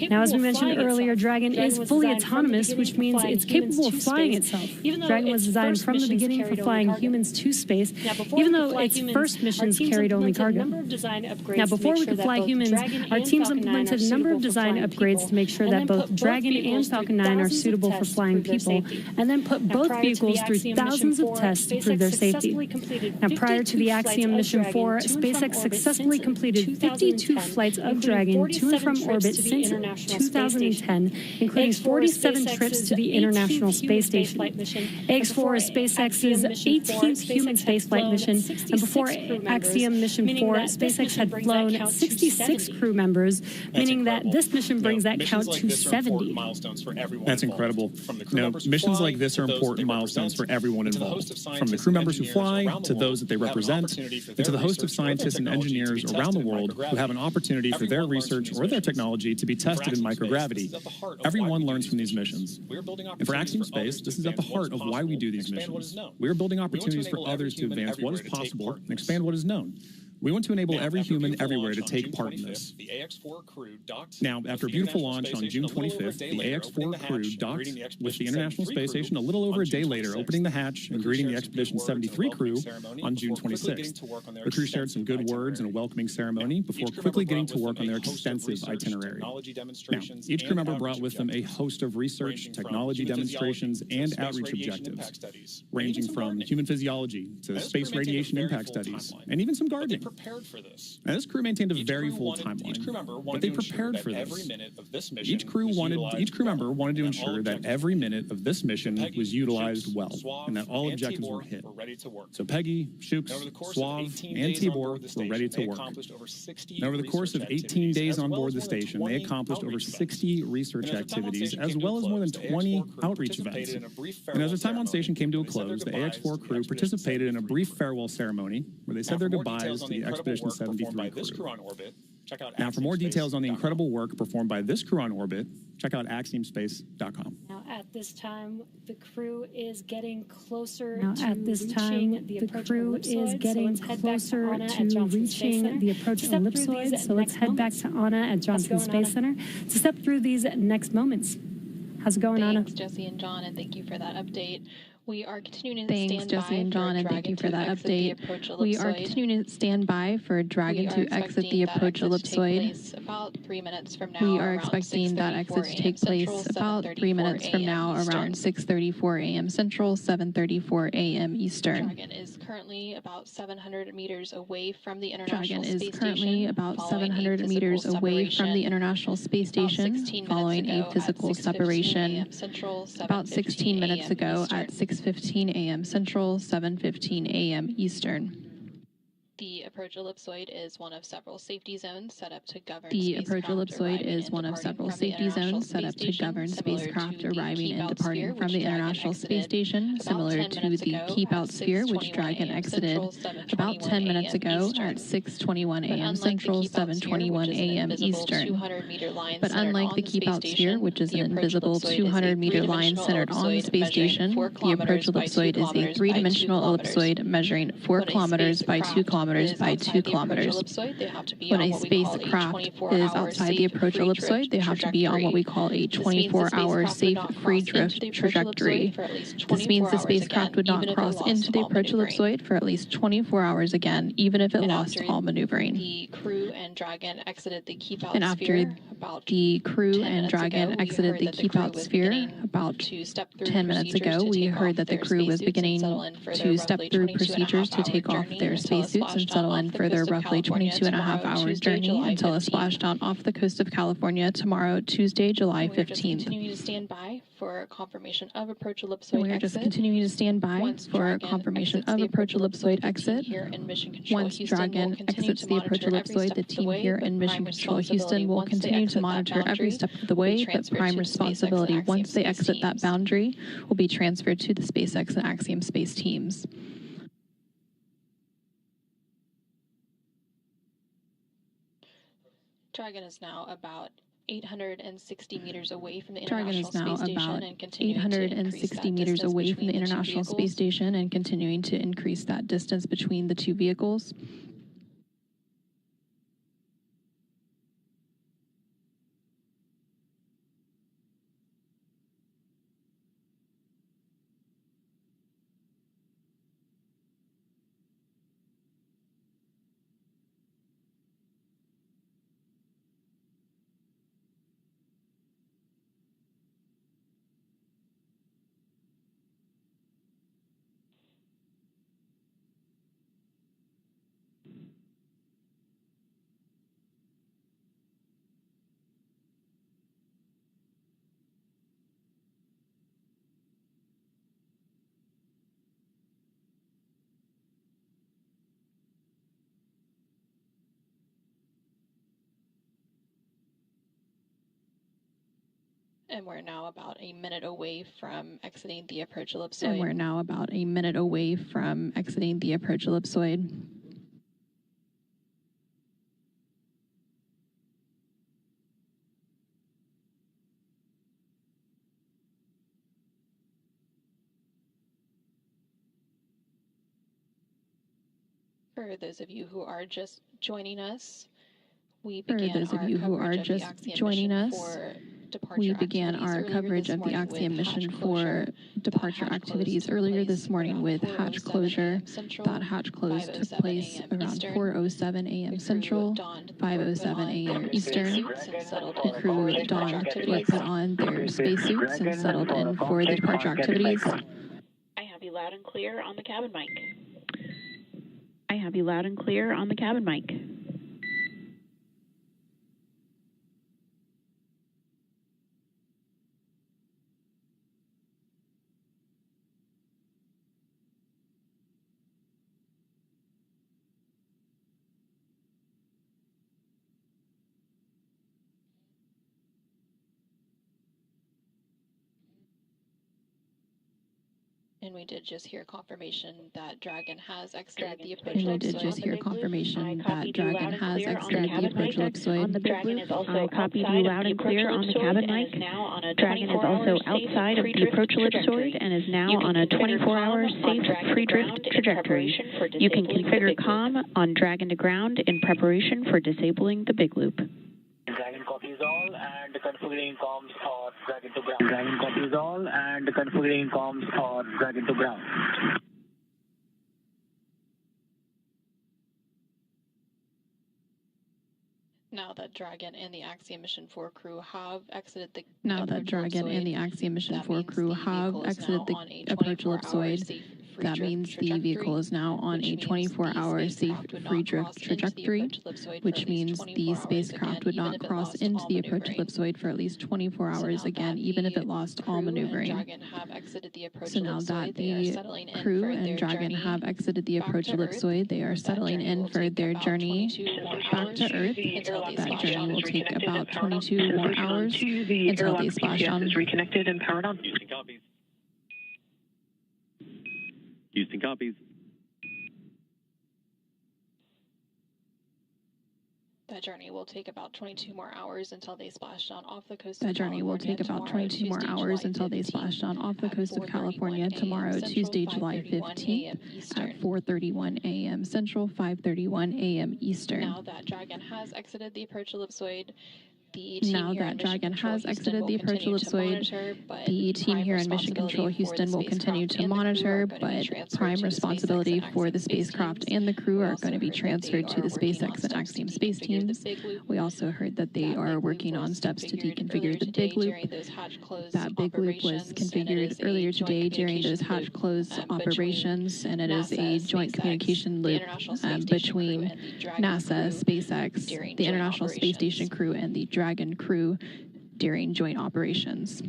Now, as we mentioned earlier, Dragon is fully autonomous, which means it's capable of flying itself. Dragon was designed from the beginning for flying humans to space, even though its first missions carried only cargo. Now, before we could fly humans, our teams implemented a number of design upgrades to make sure that both Dragon and Falcon 9 are suitable for flying people, and then put both vehicles through thousands of tests to prove their safety. Now, prior to the Axiom Mission 4, SpaceX successfully completed 52 flights of Dragon to and from orbit since 2010, including 47 trips to the International Space Station. Axiom-4 is SpaceX's 18th human spaceflight mission, and before Axiom Mission 4, SpaceX had flown 66 crew members, meaning that this mission brings that count to 70. That's incredible. Missions like this are important milestones for everyone involved, from the crew members who fly, to those that they represent, and to the host of scientists and engineers around the world who have an opportunity for their research or their technology to be tested in microgravity. Everyone learns from these missions. And for Axiom Space, this is at the heart of why we do these missions. We are building opportunities for others to advance what is possible and expand what is known. We want to enable every human everywhere to take part in this. Now, after a beautiful launch on June 25th, the AX-4 crew docked with the International Space Station a little over a day later, opening the hatch and greeting the Expedition 73 crew on June 26th. The crew shared some good words and a welcoming ceremony before quickly getting to work on their extensive itinerary. Now, each crew member brought with them a host of research, technology demonstrations, and outreach objectives, ranging from human physiology to space radiation impact studies, and even some gardening. Now, this crew maintained a very full timeline, but they prepared for this. Each crew member wanted to ensure that every minute of this mission was utilized well, and that all objectives were hit. So Peggy, Shooks, Suave, and Tibor were ready to work. And over the course of 18 days on board the station, they accomplished over 60 research activities, as well as more than 20 outreach events. And as their time on station came to a close, the AX-4 crew participated in a brief farewell ceremony where they said their goodbyes to the Expedition 73 crew. Now, for more details on the incredible work performed by this crew on orbit, check out axiomspace.com. Now, at this time, the crew is getting closer to reaching the approach ellipsoid. So let's head back to Anna at Johnson Space Center to step through these next moments. How's it going, Anna? Thanks, Jesse and John, and thank you for that update. We are continuing to stand by for Dragon to exit the approach ellipsoid. About 3 minutes from now. We are expecting that exit to take place about 3 minutes from now, around 6:34 a.m. Central, 7:34 a.m. Eastern. Dragon is currently about 700 meters away from the International Space Station, following a physical separation about 16 minutes ago at 6:15 a.m. Central, 7:15 a.m. Eastern. The approach ellipsoid is one of several safety zones set up to govern spacecraft arriving and departing from the International Space Station, similar to the Keep Out sphere, which Dragon exited about 10 minutes ago at 6:21 a.m. Central, 7:21 a.m. Eastern. But unlike the Keep Out sphere, which is an invisible 200-meter line centered on the space station, the approach ellipsoid is a three-dimensional ellipsoid measuring 4 kilometers by 2 kilometers by 2 kilometers. When a spacecraft is outside the approach ellipsoid, they have to be on what we call a 24-hour safe free drift trajectory. This means the spacecraft would not cross into the approach ellipsoid for at least 24 hours again, even if it lost all maneuvering. The crew and Dragon exited the Keep Out sphere about 10 minutes ago, we heard that the crew was beginning to step through procedures to take off their spacesuits and settle in for their roughly 22.5-hour journey until a splashdown off the coast of California tomorrow, Tuesday, July 15th. We are just continuing to stand by for confirmation of approach ellipsoid exit. Once Dragon exits the approach ellipsoid, the team here in Mission Control Houston will continue to monitor every step of the way, but prime responsibility once they exit that boundary will be transferred to the SpaceX and Axiom Space teams. Dragon is now about 860 meters away from the International Space Station and continuing to increase that distance between the two vehicles. And we're now about a minute away from exiting the approach ellipsoid. For those of you who are just joining us, we began our coverage of the Axiom mission for departure activities earlier this morning with hatch closure. That hatch close took place around 4:07 a.m. Central, 5:07 a.m. Eastern. The crew put on their spacesuits and settled in for the departure activities. I have you loud and clear on the cabin mic. I have you loud and clear on the cabin mic. And we did just hear confirmation that Dragon has exited the approach ellipsoid. On the big loop, I copied you loud and clear on the cabin mic. Dragon is also outside of the approach ellipsoid and is now on a 24-hour safe pre-drift trajectory. You can configure comm on Dragon to ground in preparation for disabling the big loop. Dragon copies all and configuring comms for Dragon to ground. Dragon copies all and configuring comms for Dragon to ground. Now that Dragon and the Axiom Mission 4 crew have exited the approach ellipsoid, that means the vehicle is now on a 24-hour safe pre-drift trajectory, which means the spacecraft would not cross into the approach ellipsoid for at least 24 hours again, even if it lost all maneuvering. So now that the crew and Dragon have exited the approach ellipsoid, they are settling in for their journey back to Earth. That journey will take about 22 more hours until they splash on. Reconnected and powered on. Houston copies. That journey will take about 22 more hours until they splash down off the coast of California tomorrow, Tuesday, July 15th at 4:31 a.m. Central, 5:31 a.m. Eastern. Now that Dragon has exited the approach ellipsoid, the team here in Mission Control Houston will continue to monitor, but prime responsibility for the spacecraft and the crew are going to be transferred to the SpaceX and Axiom Space teams. We also heard that they are working on steps to deconfigure the big loop. That big loop was configured earlier today during those hatch close operations, and it is a joint communication loop between NASA, SpaceX, the International Space Station crew, and the Dragon crew during joint operations.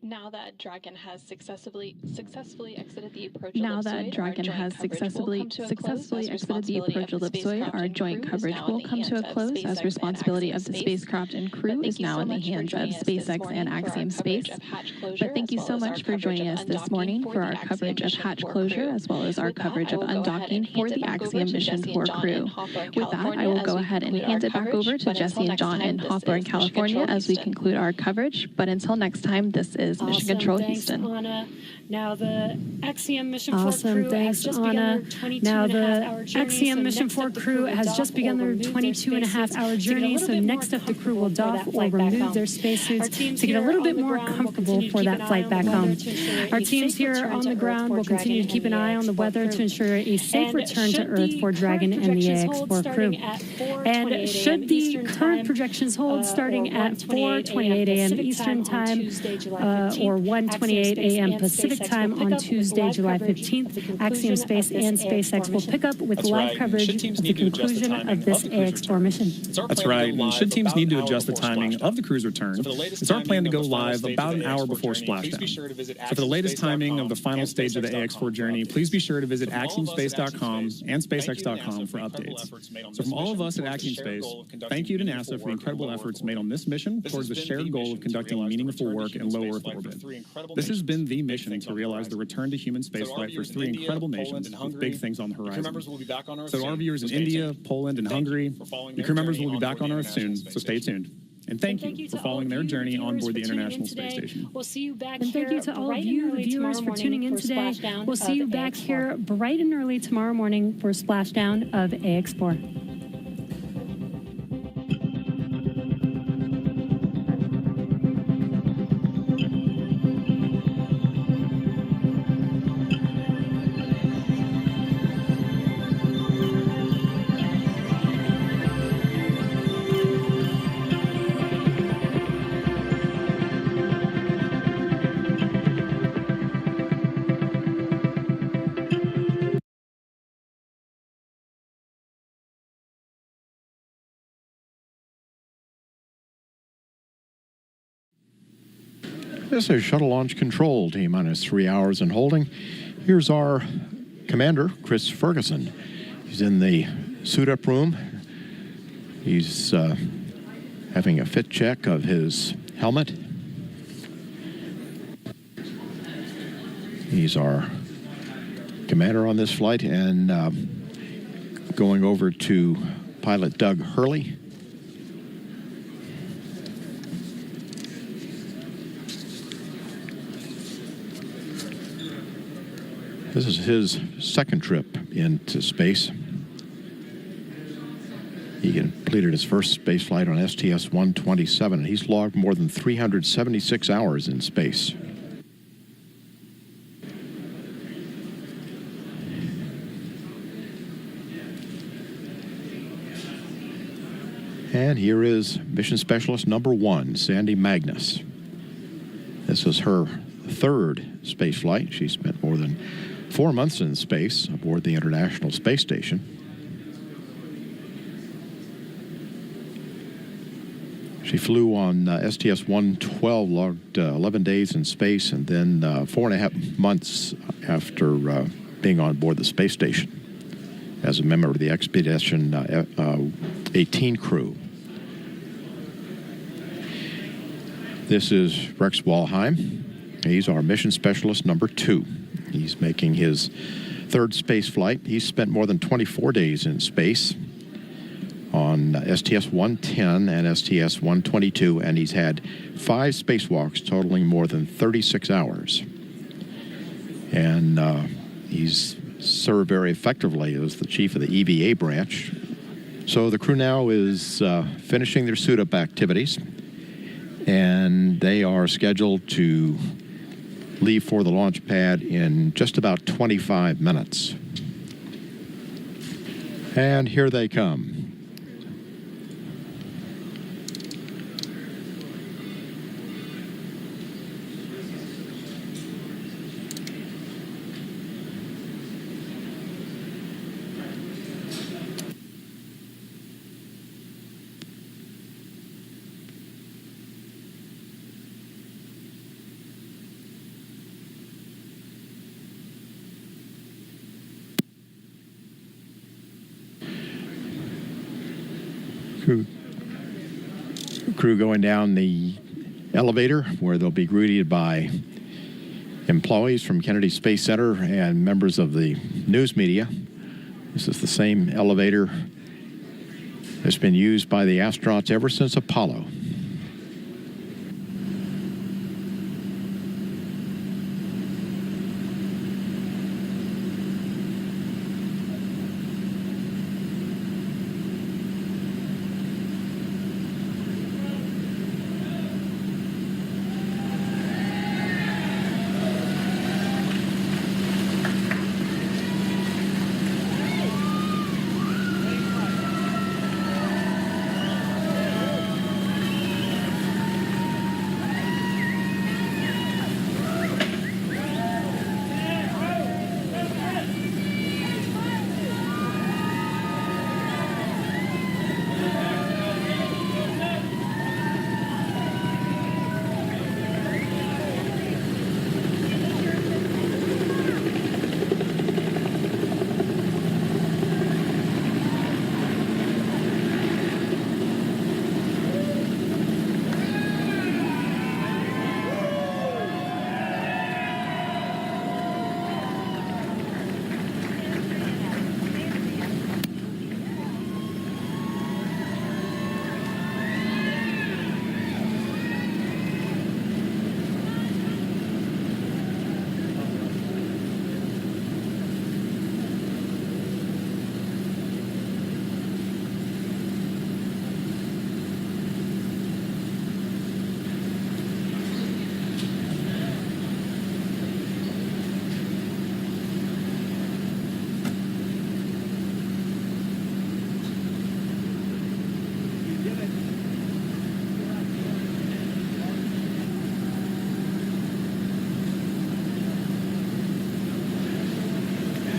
Now that Dragon has successfully exited the approach ellipsoid, our joint coverage will come to a close as responsibility of the spacecraft and crew is now in the hands of SpaceX and Axiom Space. But thank you so much for joining us this morning for our coverage of hatch closure as well as our coverage of undocking for the Axiom Mission 4 crew. With that, I will go ahead and hand it back over to Jesse and John in Hawthorne, California as we conclude our coverage. But until next time, this is Mission Control Houston. Anna. Now the Axiom Mission 4 crew has just begun their 22-and-a-half-hour journey. So next up, the crew will doff or remove their spacesuits to get a little bit more comfortable for that flight back home. Our teams here on the ground will continue to keep an eye on the weather to ensure a safe return to Earth for Dragon and the AX4 crew. And should the current projections hold starting at 4:28 a.m. Eastern Time or 1:28 a.m. Pacific Time on Tuesday, July 15th, Axiom Space and SpaceX will pick up with live coverage of the conclusion of this AX4 mission. That's right, and should teams need to adjust the timing of the crew's return, it's our plan to go live about an hour before splashdown. So for the latest timing of the final stage of the AX4 journey, please be sure to visit axiomspace.com and spacex.com for updates. So from all of us at Axiom Space, thank you to NASA for the incredible efforts made on this mission towards the shared goal of conducting meaningful work in low Earth orbit. This has been the mission to realize the return to human spaceflight for three incredible nations with big things on the horizon. So to our viewers in India, Poland, and Hungary, the crew members will be back on Earth soon, so stay tuned. And thank you for following their journey on board the International Space Station. We'll see you back and thank you to all of you, the viewers, for tuning in today. We'll see you back here bright and early tomorrow morning for Splashdown of AX4. This is Shuttle Launch Control, T-minus 3 hours in holding. Here's our commander, Chris Ferguson. He's in the suit-up room. He's having a fit check of his helmet. He's our commander on this flight, and going over to pilot Doug Hurley. This is his second trip into space. He completed his first space flight on STS-127, and he's logged more than 376 hours in space. And here is Mission Specialist number 1, Sandy Magnus. This is her third space flight. She spent more than 4 months in space aboard the International Space Station. She flew on STS-112, logged 11 days in space, and then 4.5 months after being on board the space station as a member of the Expedition 18 crew. This is Rex Walheim. He's our mission specialist number 2. He's making his third space flight. He's spent more than 24 days in space on STS-110 and STS-122, and he's had 5 spacewalks totaling more than 36 hours. And he's served very effectively as the chief of the EVA branch. So the crew now is finishing their suit-up activities, and they are scheduled to leave for the launch pad in just about 25 minutes. And here they come. Crew going down the elevator, where they'll be greeted by employees from Kennedy Space Center and members of the news media. This is the same elevator that's been used by the astronauts ever since Apollo.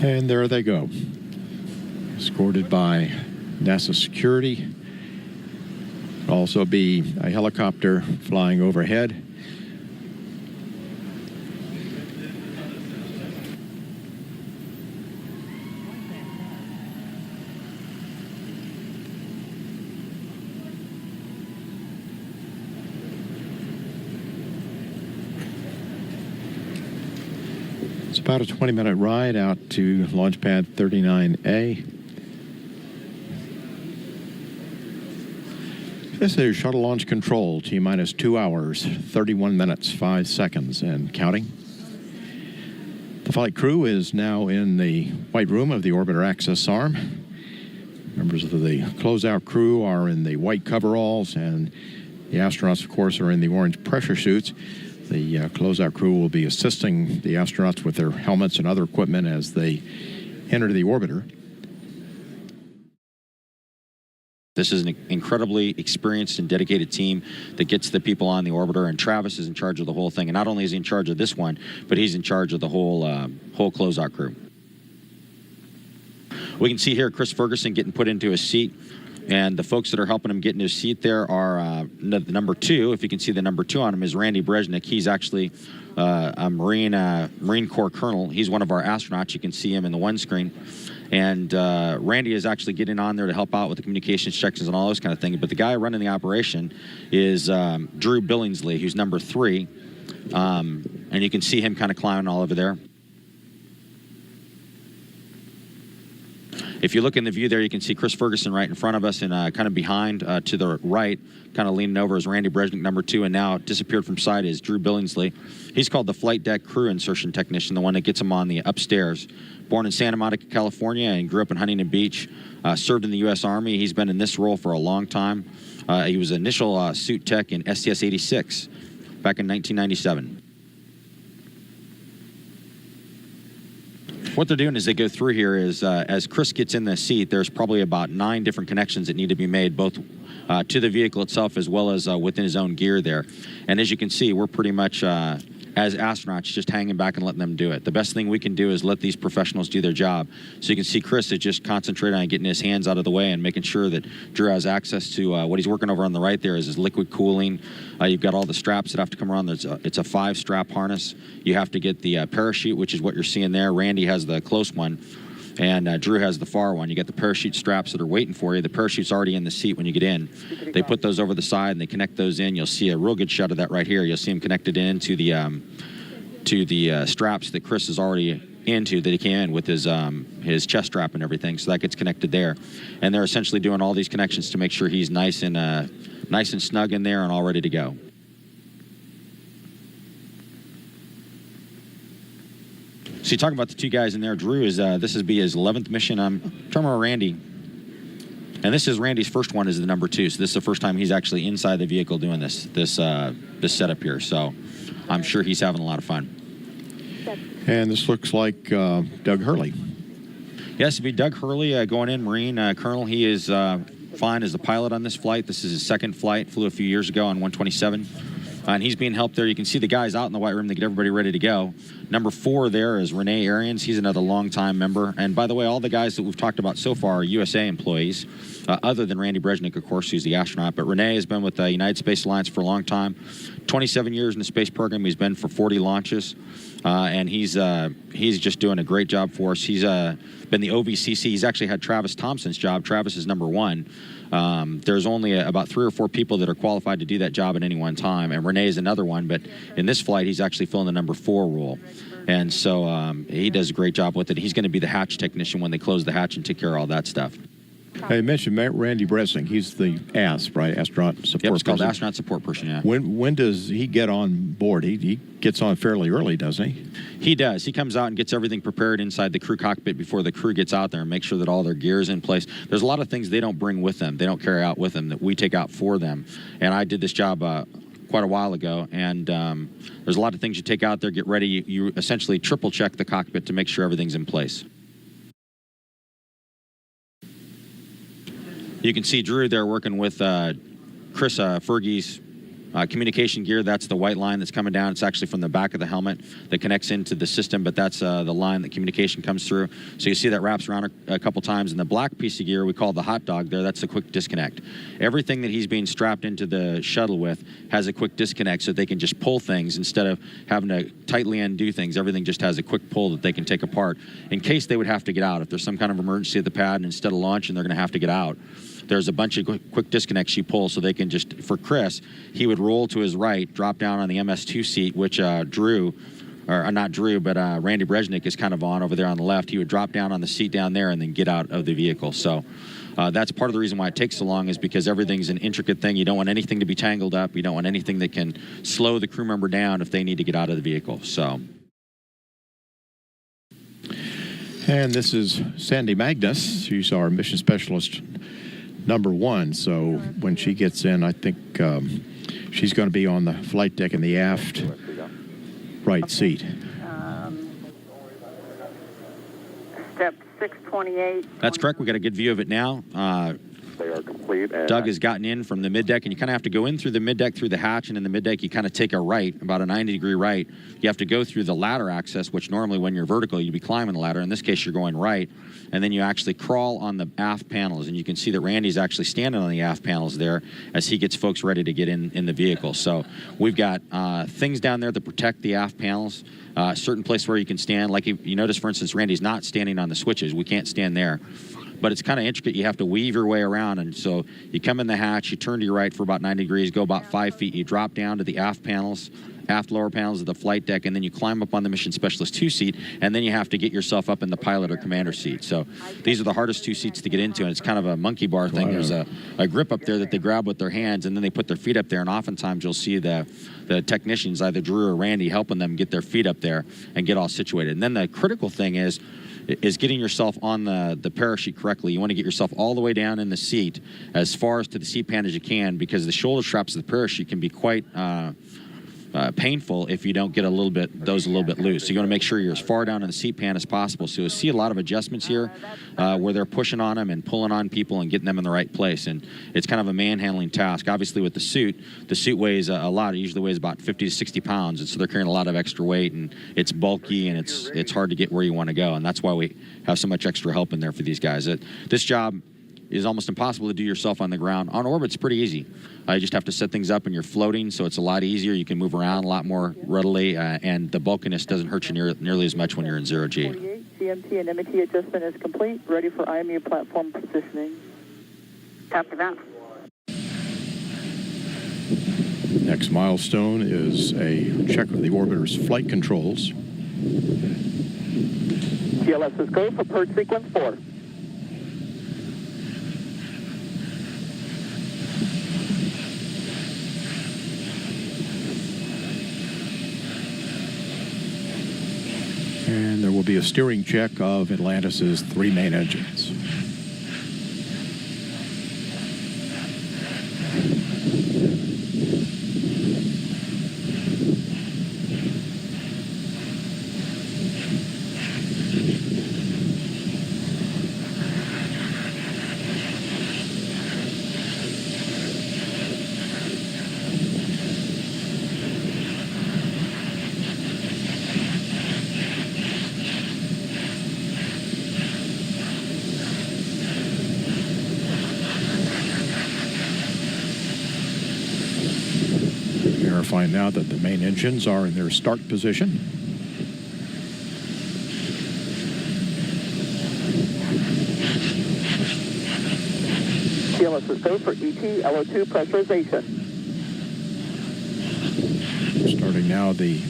And there they go, escorted by NASA security. Also be a helicopter flying overhead. It's about a 20-minute ride out to Launch Pad 39A. This is Shuttle Launch Control, T-minus 2 hours, 31 minutes, 5 seconds, and counting. The flight crew is now in the white room of the orbiter access arm. Members of the closeout crew are in the white coveralls, and the astronauts, of course, are in the orange pressure suits. The closeout crew will be assisting the astronauts with their helmets and other equipment as they enter the orbiter. This is an incredibly experienced and dedicated team that gets the people on the orbiter, and Travis is in charge of the whole thing. And not only is he in charge of this one, but he's in charge of the whole closeout crew. We can see here Chris Ferguson getting put into his seat. And the folks that are helping him get into his seat there are the number 2. If you can see the number 2 on him is Randy Brezhnik. He's actually a Marine Corps colonel. He's one of our astronauts. You can see him in the one screen. And Randy is actually getting on there to help out with the communications checks and all those kind of things. But the guy running the operation is Drew Billingsley, who's number 3. And you can see him kind of climbing all over there. If you look in the view there, you can see Chris Ferguson right in front of us, and kind of behind to the right, kind of leaning over is Randy Brezhnik, number 2, and now disappeared from sight is Drew Billingsley. He's called the flight deck crew insertion technician, the one that gets him on the upstairs. Born in Santa Monica, California, and grew up in Huntington Beach. Served in the U.S. Army. He's been in this role for a long time. He was initial suit tech in STS-86 back in 1997. What they're doing as they go through here is, as Chris gets in the seat, there's probably about 9 different connections that need to be made, both to the vehicle itself as well as within his own gear there. And as you can see, we're pretty much, as astronauts, just hanging back and letting them do it. The best thing we can do is let these professionals do their job. So you can see Chris is just concentrating on getting his hands out of the way and making sure that Drew has access to what he's working over on the right there is his liquid cooling. You've got all the straps that have to come around. It's a 5-strap harness. You have to get the parachute, which is what you're seeing there. Randy has the close one, and Drew has the far one. You get the parachute straps that are waiting for you. The parachute's already in the seat when you get in. They put those over the side and they connect those in. You'll see a real good shot of that right here. You'll see them connected into the straps that Chris is already into, that he came in with his chest strap and everything. So that gets connected there, and they're essentially doing all these connections to make sure he's nice and snug in there and all ready to go. So you talk about the 2 guys in there. Drew is this will be his 11th mission. I'm trying to remember Randy, and this is Randy's first one as the number 2. So this is the first time he's actually inside the vehicle doing this setup here. So I'm sure he's having a lot of fun. And this looks like Doug Hurley. Yes, it'd be Doug Hurley going in, Marine Colonel. He is flying as the pilot on this flight. This is his 2nd flight. Flew a few years ago on 127. And he's being helped there. You can see the guys out in the white room. They get everybody ready to go. Number 4 there is Renee Arians. He's another longtime member. And by the way, all the guys that we've talked about so far are USA employees, other than Randy Brezhnik, of course, who's the astronaut. But Renee has been with the United Space Alliance for a long time. 27 years in the space program. He's been for 40 launches. And he's just doing a great job for us. He's been the OVCC. He's actually had Travis Thompson's job. Travis is number 1. There's only about 3 or 4 people that are qualified to do that job at any one time, and Renee is another one, but in this flight he's actually filling the number 4 role, and so he does a great job with it. He's going to be the hatch technician when they close the hatch and take care of all that stuff. I mentioned Randy Brezhnik. He's the ASP, right? Astronaut Support Yep, it's called Person. Astronaut Support Person, yeah. When does he get on board? He gets on fairly early, doesn't he? He does. He comes out and gets everything prepared inside the crew cockpit before the crew gets out there and make sure that all their gear is in place. There's a lot of things they don't bring with them. They don't carry out with them that we take out for them. And I did this job quite a while ago, and there's a lot of things you take out there, get ready. You essentially triple check the cockpit to make sure everything's in place. You can see Drew there working with Chris Fergie's Communication gear, that's the white line that's coming down. It's actually from the back of the helmet that connects into the system, but that's the line that communication comes through. So you see that wraps around a couple times. And the black piece of gear we call the hot dog there, that's the quick disconnect. Everything that he's being strapped into the shuttle with has a quick disconnect so they can just pull things instead of having to tightly undo things. Everything just has a quick pull that they can take apart in case they would have to get out. If there's some kind of emergency at the pad and instead of launching, they're going to have to get out. There's a bunch of quick disconnects you pull so they can just, for Chris, he would roll to his right, drop down on the MS2 seat, which not Drew, but Randy Brezhnik is kind of on over there on the left. He would drop down on the seat down there and then get out of the vehicle. So that's part of the reason why it takes so long, is because everything's an intricate thing. You don't want anything to be tangled up. You don't want anything that can slow the crew member down if they need to get out of the vehicle. So. And this is Sandy Magnus. She's our mission specialist number 1. So when she gets in, I think she's going to be on the flight deck in the aft right seat. Step 628. That's correct. We got a good view of it now. They are complete. Doug has gotten in from the middeck, and you kind of have to go in through the middeck through the hatch, and in the middeck you kind of take a right, about a 90-degree right. You have to go through the ladder access, which normally when you're vertical you'd be climbing the ladder. In this case you're going right, and then you actually crawl on the aft panels, and you can see that Randy's actually standing on the aft panels there as he gets folks ready to get in the vehicle. So we've got things down there that protect the aft panels. Certain place where you can stand, like you notice, for instance, Randy's not standing on the switches. We can't stand there. But it's kind of intricate. You have to weave your way around. And so you come in the hatch, you turn to your right for about 90 degrees, go about 5 feet. You drop down to the aft lower panels of the flight deck, and then you climb up on the Mission Specialist 2 seat, and then you have to get yourself up in the pilot or commander seat. So these are the hardest 2 seats to get into, and it's kind of a monkey bar thing. There's a grip up there that they grab with their hands, and then they put their feet up there, and oftentimes you'll see the technicians, either Drew or Randy, helping them get their feet up there and get all situated. And then the critical thing is getting yourself on the parachute correctly. You want to get yourself all the way down in the seat, as far as to the seat pan as you can, because the shoulder straps of the parachute can be quite painful if you don't get those a little bit loose. So you want to make sure you're as far down in the seat pan as possible. So you'll see a lot of adjustments here where they're pushing on them and pulling on people and getting them in the right place. And it's kind of a manhandling task. Obviously with the suit weighs a lot. It usually weighs about 50 to 60 pounds. And so they're carrying a lot of extra weight, and it's bulky, and it's hard to get where you want to go. And that's why we have so much extra help in there for these guys. This job is almost impossible to do yourself on the ground. On orbit, it's pretty easy. You just have to set things up, and you're floating, so it's a lot easier. You can move around a lot more readily, and the bulkiness doesn't hurt you nearly as much when you're in 0G. CMT and MET adjustment is complete. Ready for IMU platform positioning. Copy that. Next milestone is a check of the orbiter's flight controls. TLS is go for purge sequence 4. And there will be a steering check of Atlantis's 3 main engines. Verifying now that the main engines are in their start position. TLS is go for ET LO2 pressurization. Starting now the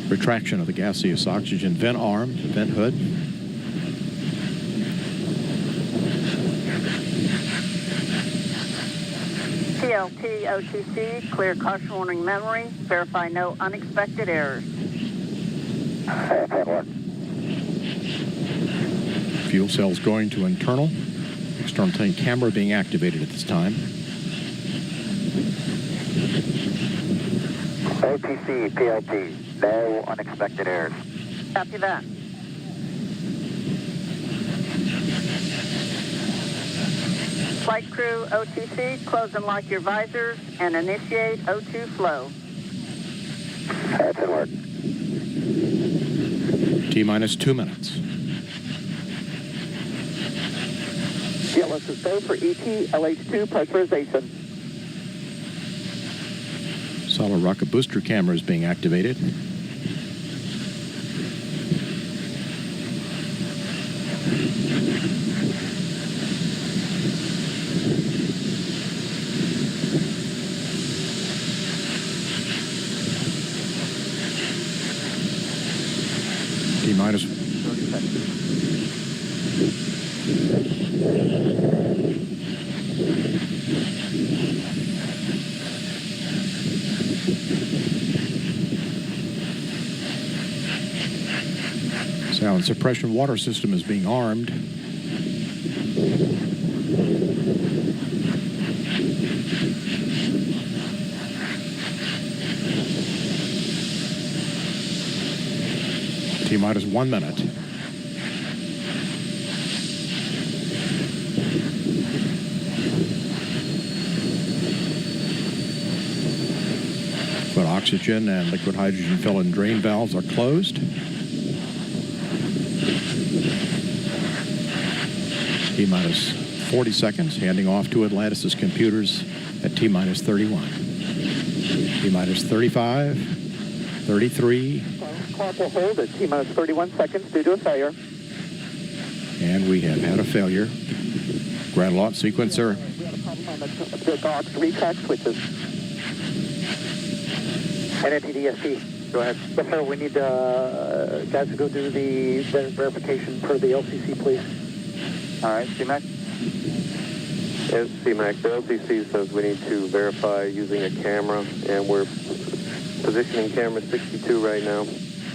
retraction of the gaseous oxygen vent arm, the vent hood. TLT OTC, clear caution warning memory. Verify no unexpected errors. Fuel cells going to internal. External tank camera being activated at this time. OTC, PLT, no unexpected errors. Copy that. Flight crew, OTC, close and lock your visors and initiate O2 flow. That's in work. T-minus 2 minutes. GLS is go for ET, LH2 pressurization. Solid rocket booster camera is being activated. T-minus 30 seconds. Sound suppression water system is being armed. T-minus 1 minute. But oxygen and liquid hydrogen fill and drain valves are closed. T-minus 40 seconds, handing off to Atlantis' computers at T-minus 31. T-minus 35, 33. Clock will hold at T-minus 31 seconds due to a failure. And we have had a failure. Ground launch sequencer. We had a problem on the dogs retract switches. NNTDST. Go ahead. Yes, sir. We need guys to go do the verification per the LCC, please. All right, CMAC. Yes, CMAC. The LCC says we need to verify using a camera, and we're positioning camera 62 right now.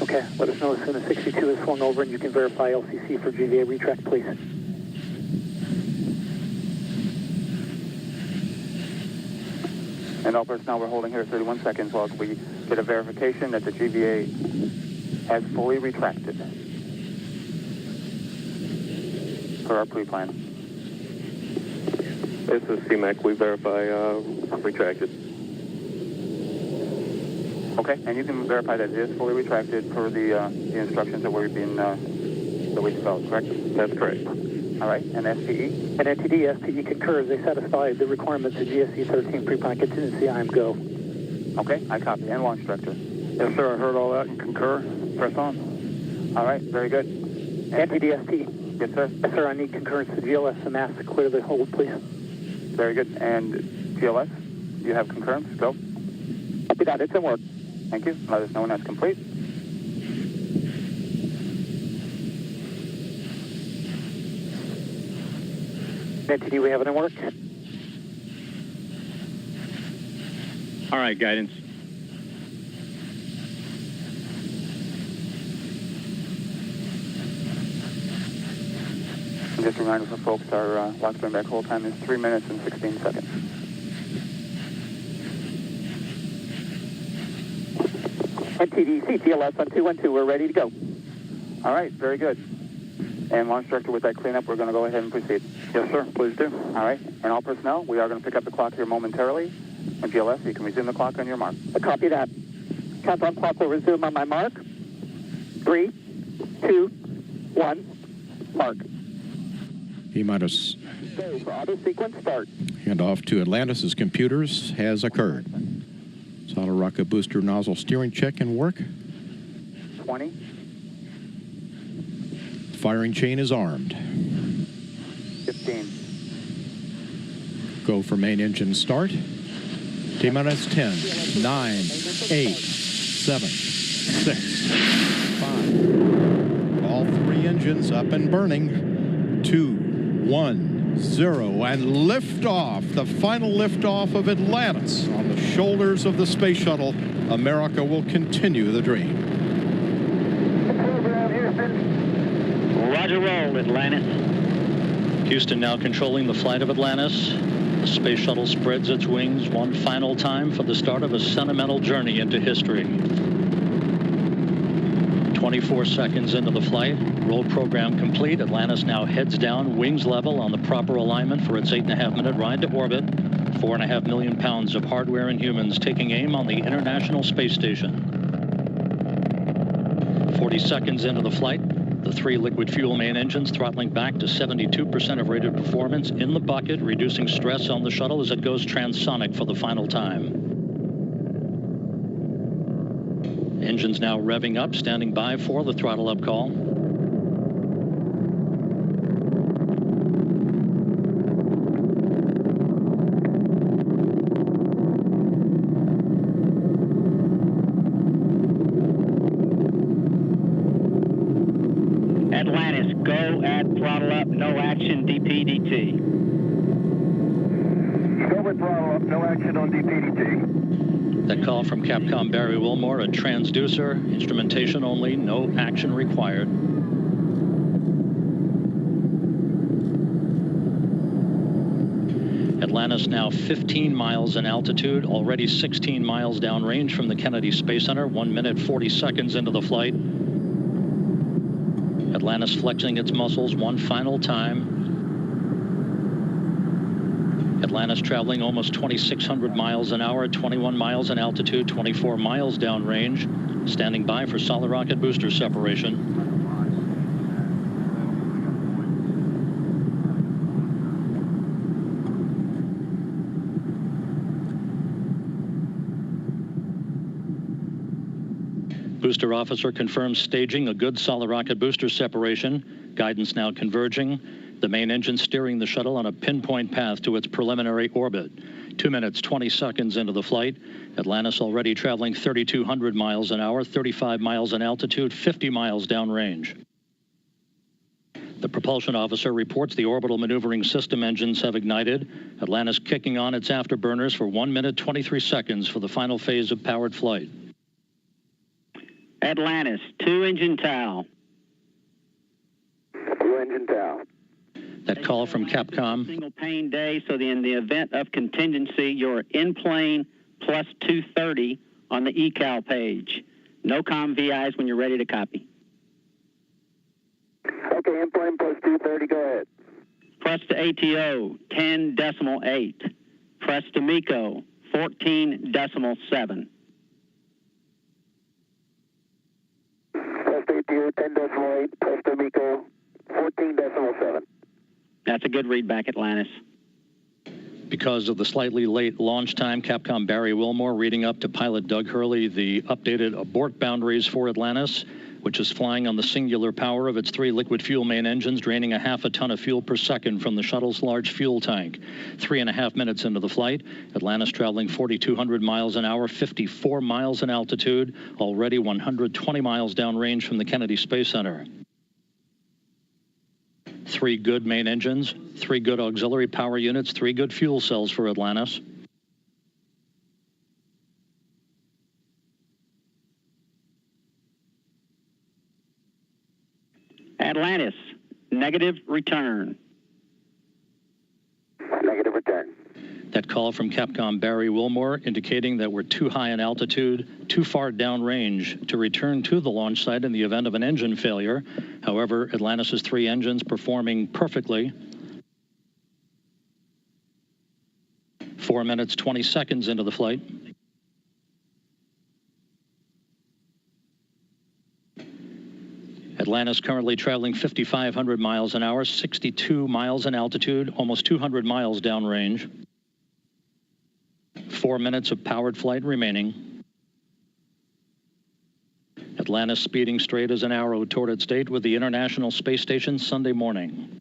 Okay, let us know as soon as 62 is swung over and you can verify LCC for GVA retract, please. And all personnel, we're holding here 31 seconds while we get a verification that the GVA has fully retracted per our pre-plan. This is CMAC. We verify retracted. Okay, and you can verify that it is fully retracted per the instructions that we've been that we developed, correct? That's correct. All right, and SPE? And NTD, SPE concurs. They satisfy the requirements of GSE 13 pre-plan contingency. I am go. Okay, I copy. And launch director? Yes, sir. I heard all that and concur. Press on. All right, very good. NTD, SPE? Yes, sir. Yes, sir. I need concurrence to GLS and mass to clear the hold, please. Very good. And GLS, you have concurrence? Go. Copy that. It's in work. Thank you. Let us know when that's complete. NTD, we have it in work. All right, guidance. And just a reminder for folks, our lock spin back hold time is 3 minutes and 16 seconds. NTD, CTLS on 212. We're ready to go. All right, very good. And launch director, with that cleanup, we're going to go ahead and proceed. Yes, sir. Please do. All right. And all personnel, we are going to pick up the clock here momentarily. And GLS, you can resume the clock on your mark. I copy that. Countdown clock will resume on my mark. 3, 2, 1, mark. T-minus. Go for auto sequence start. Handoff to Atlantis' computers has occurred. Solid rocket booster nozzle steering check and work. 20. Firing chain is armed. 15. Go for main engine start. T-minus 10, 9, 8, 7, 6, 5. All three engines up and burning. 2, 1, 0, and liftoff. The final liftoff of Atlantis on the shoulders of the space shuttle. America will continue the dream. Roger roll, Atlantis. Houston now controlling the flight of Atlantis. The space shuttle spreads its wings one final time for the start of a sentimental journey into history. 24 seconds into the flight. Roll program complete. Atlantis now heads down, wings level on the proper alignment for its 8.5-minute ride to orbit. 4.5 million pounds of hardware and humans taking aim on the International Space Station. 40 seconds into the flight, the 3 liquid fuel main engines throttling back to 72% of rated performance in the bucket, reducing stress on the shuttle as it goes transonic for the final time. Engines now revving up, standing by for the throttle up call. Atlantis, go at throttle up, no action, DPDT. Go at throttle up, no action on DPDT. That call from Capcom Barry Wilmore, a transducer, instrumentation only, no action required. Atlantis now 15 miles in altitude, already 16 miles downrange from the Kennedy Space Center, 1 minute 40 seconds into the flight. Atlantis flexing its muscles one final time. Atlantis traveling almost 2,600 miles an hour, 21 miles in altitude, 24 miles downrange, standing by for solid rocket booster separation. Booster officer confirms staging a good solid rocket booster separation. Guidance now converging. The main engine steering the shuttle on a pinpoint path to its preliminary orbit. 2 minutes, 20 seconds into the flight. Atlantis already traveling 3,200 miles an hour, 35 miles in altitude, 50 miles downrange. The propulsion officer reports the orbital maneuvering system engines have ignited. Atlantis kicking on its afterburners for 1 minute, 23 seconds for the final phase of powered flight. Atlantis, 2-engine TOW. 2-engine TOW. That call from Capcom. Single pane day, so in the event of contingency, you're in plane plus 230 on the ecal page. No comm VIs when you're ready to copy. Okay, in plane plus 230, go ahead. Press to ATO, 10.8. Press to MECO, 14.7. Press to ATO, 10.8. Press to MECO, 14.7. That's a good read back, Atlantis. Because of the slightly late launch time, Capcom Barry Wilmore reading up to pilot Doug Hurley the updated abort boundaries for Atlantis, which is flying on the singular power of its 3 liquid fuel main engines, draining a half a ton of fuel per second from the shuttle's large fuel tank. 3.5 minutes into the flight, Atlantis traveling 4,200 miles an hour, 54 miles in altitude, already 120 miles downrange from the Kennedy Space Center. 3 good main engines, 3 good auxiliary power units, 3 good fuel cells for Atlantis. Atlantis, negative return. Negative return. That call from Capcom Barry Wilmore indicating that we're too high in altitude, too far downrange to return to the launch site in the event of an engine failure. However, Atlantis' 3 engines performing perfectly. 4 minutes, 20 seconds into the flight. Atlantis currently traveling 5,500 miles an hour, 62 miles in altitude, almost 200 miles downrange. 4 minutes of powered flight remaining. Atlantis speeding straight as an arrow toward its date with the International Space Station Sunday morning.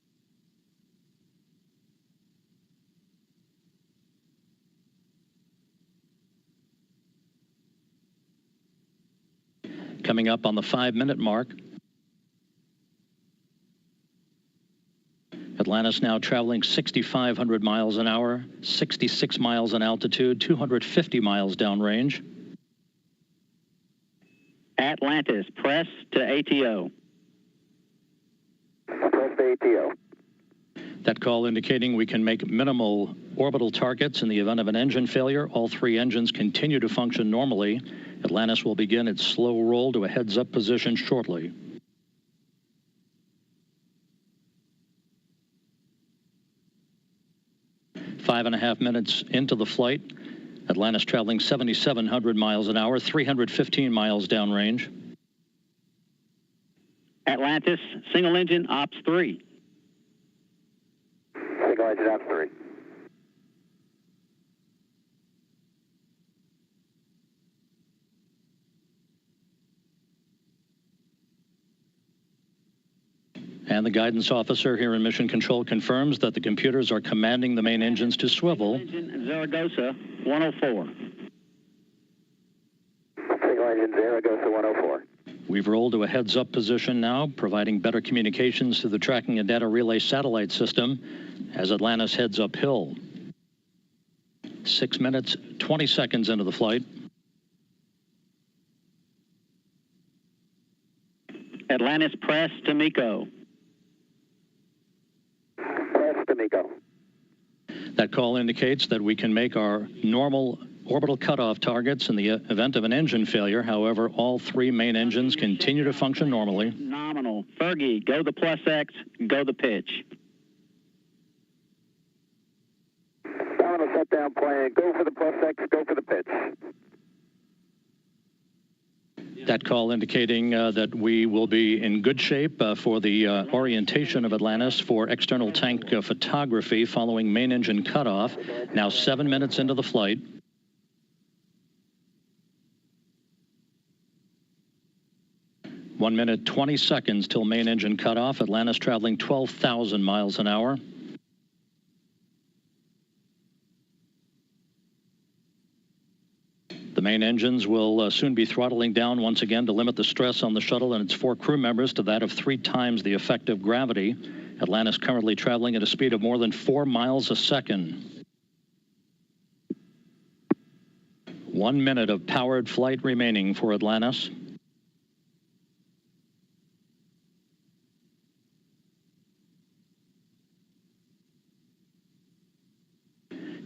Coming up on the 5-minute mark, Atlantis now traveling 6,500 miles an hour, 66 miles in altitude, 250 miles downrange. Atlantis, press to ATO. Press to ATO. That call indicating we can make minimal orbital targets in the event of an engine failure. All 3 engines continue to function normally. Atlantis will begin its slow roll to a heads-up position shortly. Five and a half minutes into the flight, Atlantis traveling 7,700 miles an hour, 315 miles downrange. Atlantis, single engine, ops 3. Single engine, ops 3. And the guidance officer here in Mission Control confirms that the computers are commanding the main engines to swivel. Engine Zaragoza, 104. Single engine Zaragoza 104. We've rolled to a heads-up position now, providing better communications to the tracking and data relay satellite system as Atlantis heads uphill. 6 minutes, 20 seconds into the flight. Atlantis, press to MECO. Press to MECO. That call indicates that we can make our normal orbital cutoff targets in the event of an engine failure. However, all three main engines continue to function normally. Nominal. Fergie, go the plus X, go the pitch. Nominal shutdown plan, go for the plus X, go for the pitch. That call indicating that we will be in good shape for the orientation of Atlantis for external tank photography following main engine cutoff. Now 7 minutes into the flight. One minute, 20 seconds till main engine cutoff. Atlantis traveling 12,000 miles an hour. The main engines will soon be throttling down once again to limit the stress on the shuttle and its 4 crew members to that of 3 times the effective gravity. Atlantis currently traveling at a speed of more than 4 miles a second. 1 minute of powered flight remaining for Atlantis.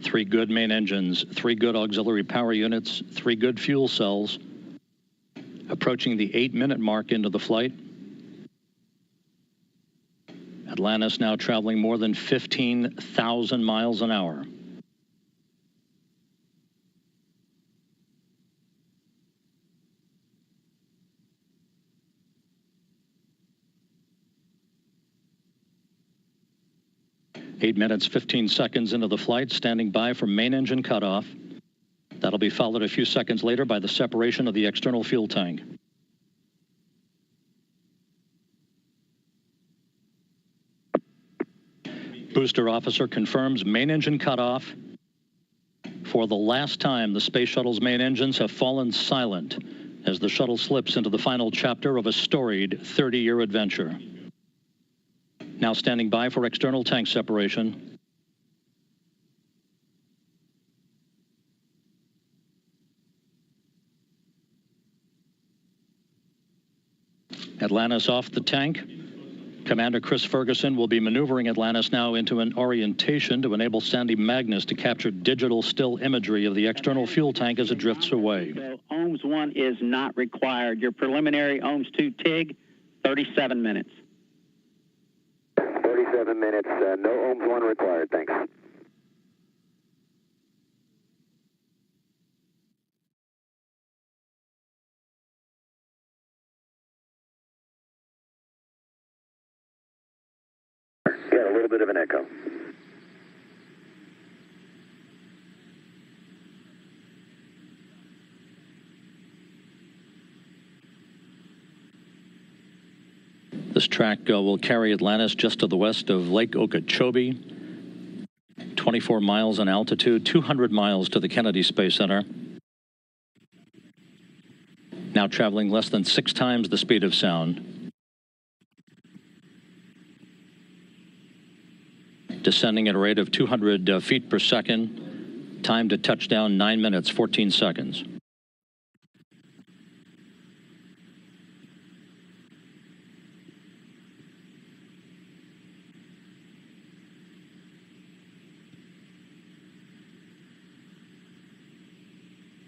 Three good main engines, 3 good auxiliary power units, 3 good fuel cells. Approaching the 8-minute mark into the flight. Atlantis now traveling more than 15,000 miles an hour. Eight minutes, 15 seconds into the flight, standing by for main engine cutoff. That'll be followed a few seconds later by the separation of the external fuel tank. Booster officer confirms main engine cutoff. For the last time, the space shuttle's main engines have fallen silent as the shuttle slips into the final chapter of a storied 30-year adventure. Now standing by for external tank separation. Atlantis off the tank. Commander Chris Ferguson will be maneuvering Atlantis now into an orientation to enable Sandy Magnus to capture digital still imagery of the external fuel tank as it drifts away. So OHMS 1 is not required. Your preliminary OHMS 2 TIG, 37 minutes. 37 minutes, no OHMS 1 required, thanks. Got a little bit of an echo. This track will carry Atlantis just to the west of Lake Okeechobee, 24 miles in altitude, 200 miles to the Kennedy Space Center. Now traveling less than 6 times the speed of sound. Descending at a rate of 200 feet per second. Time to touchdown, 9 minutes, 14 seconds.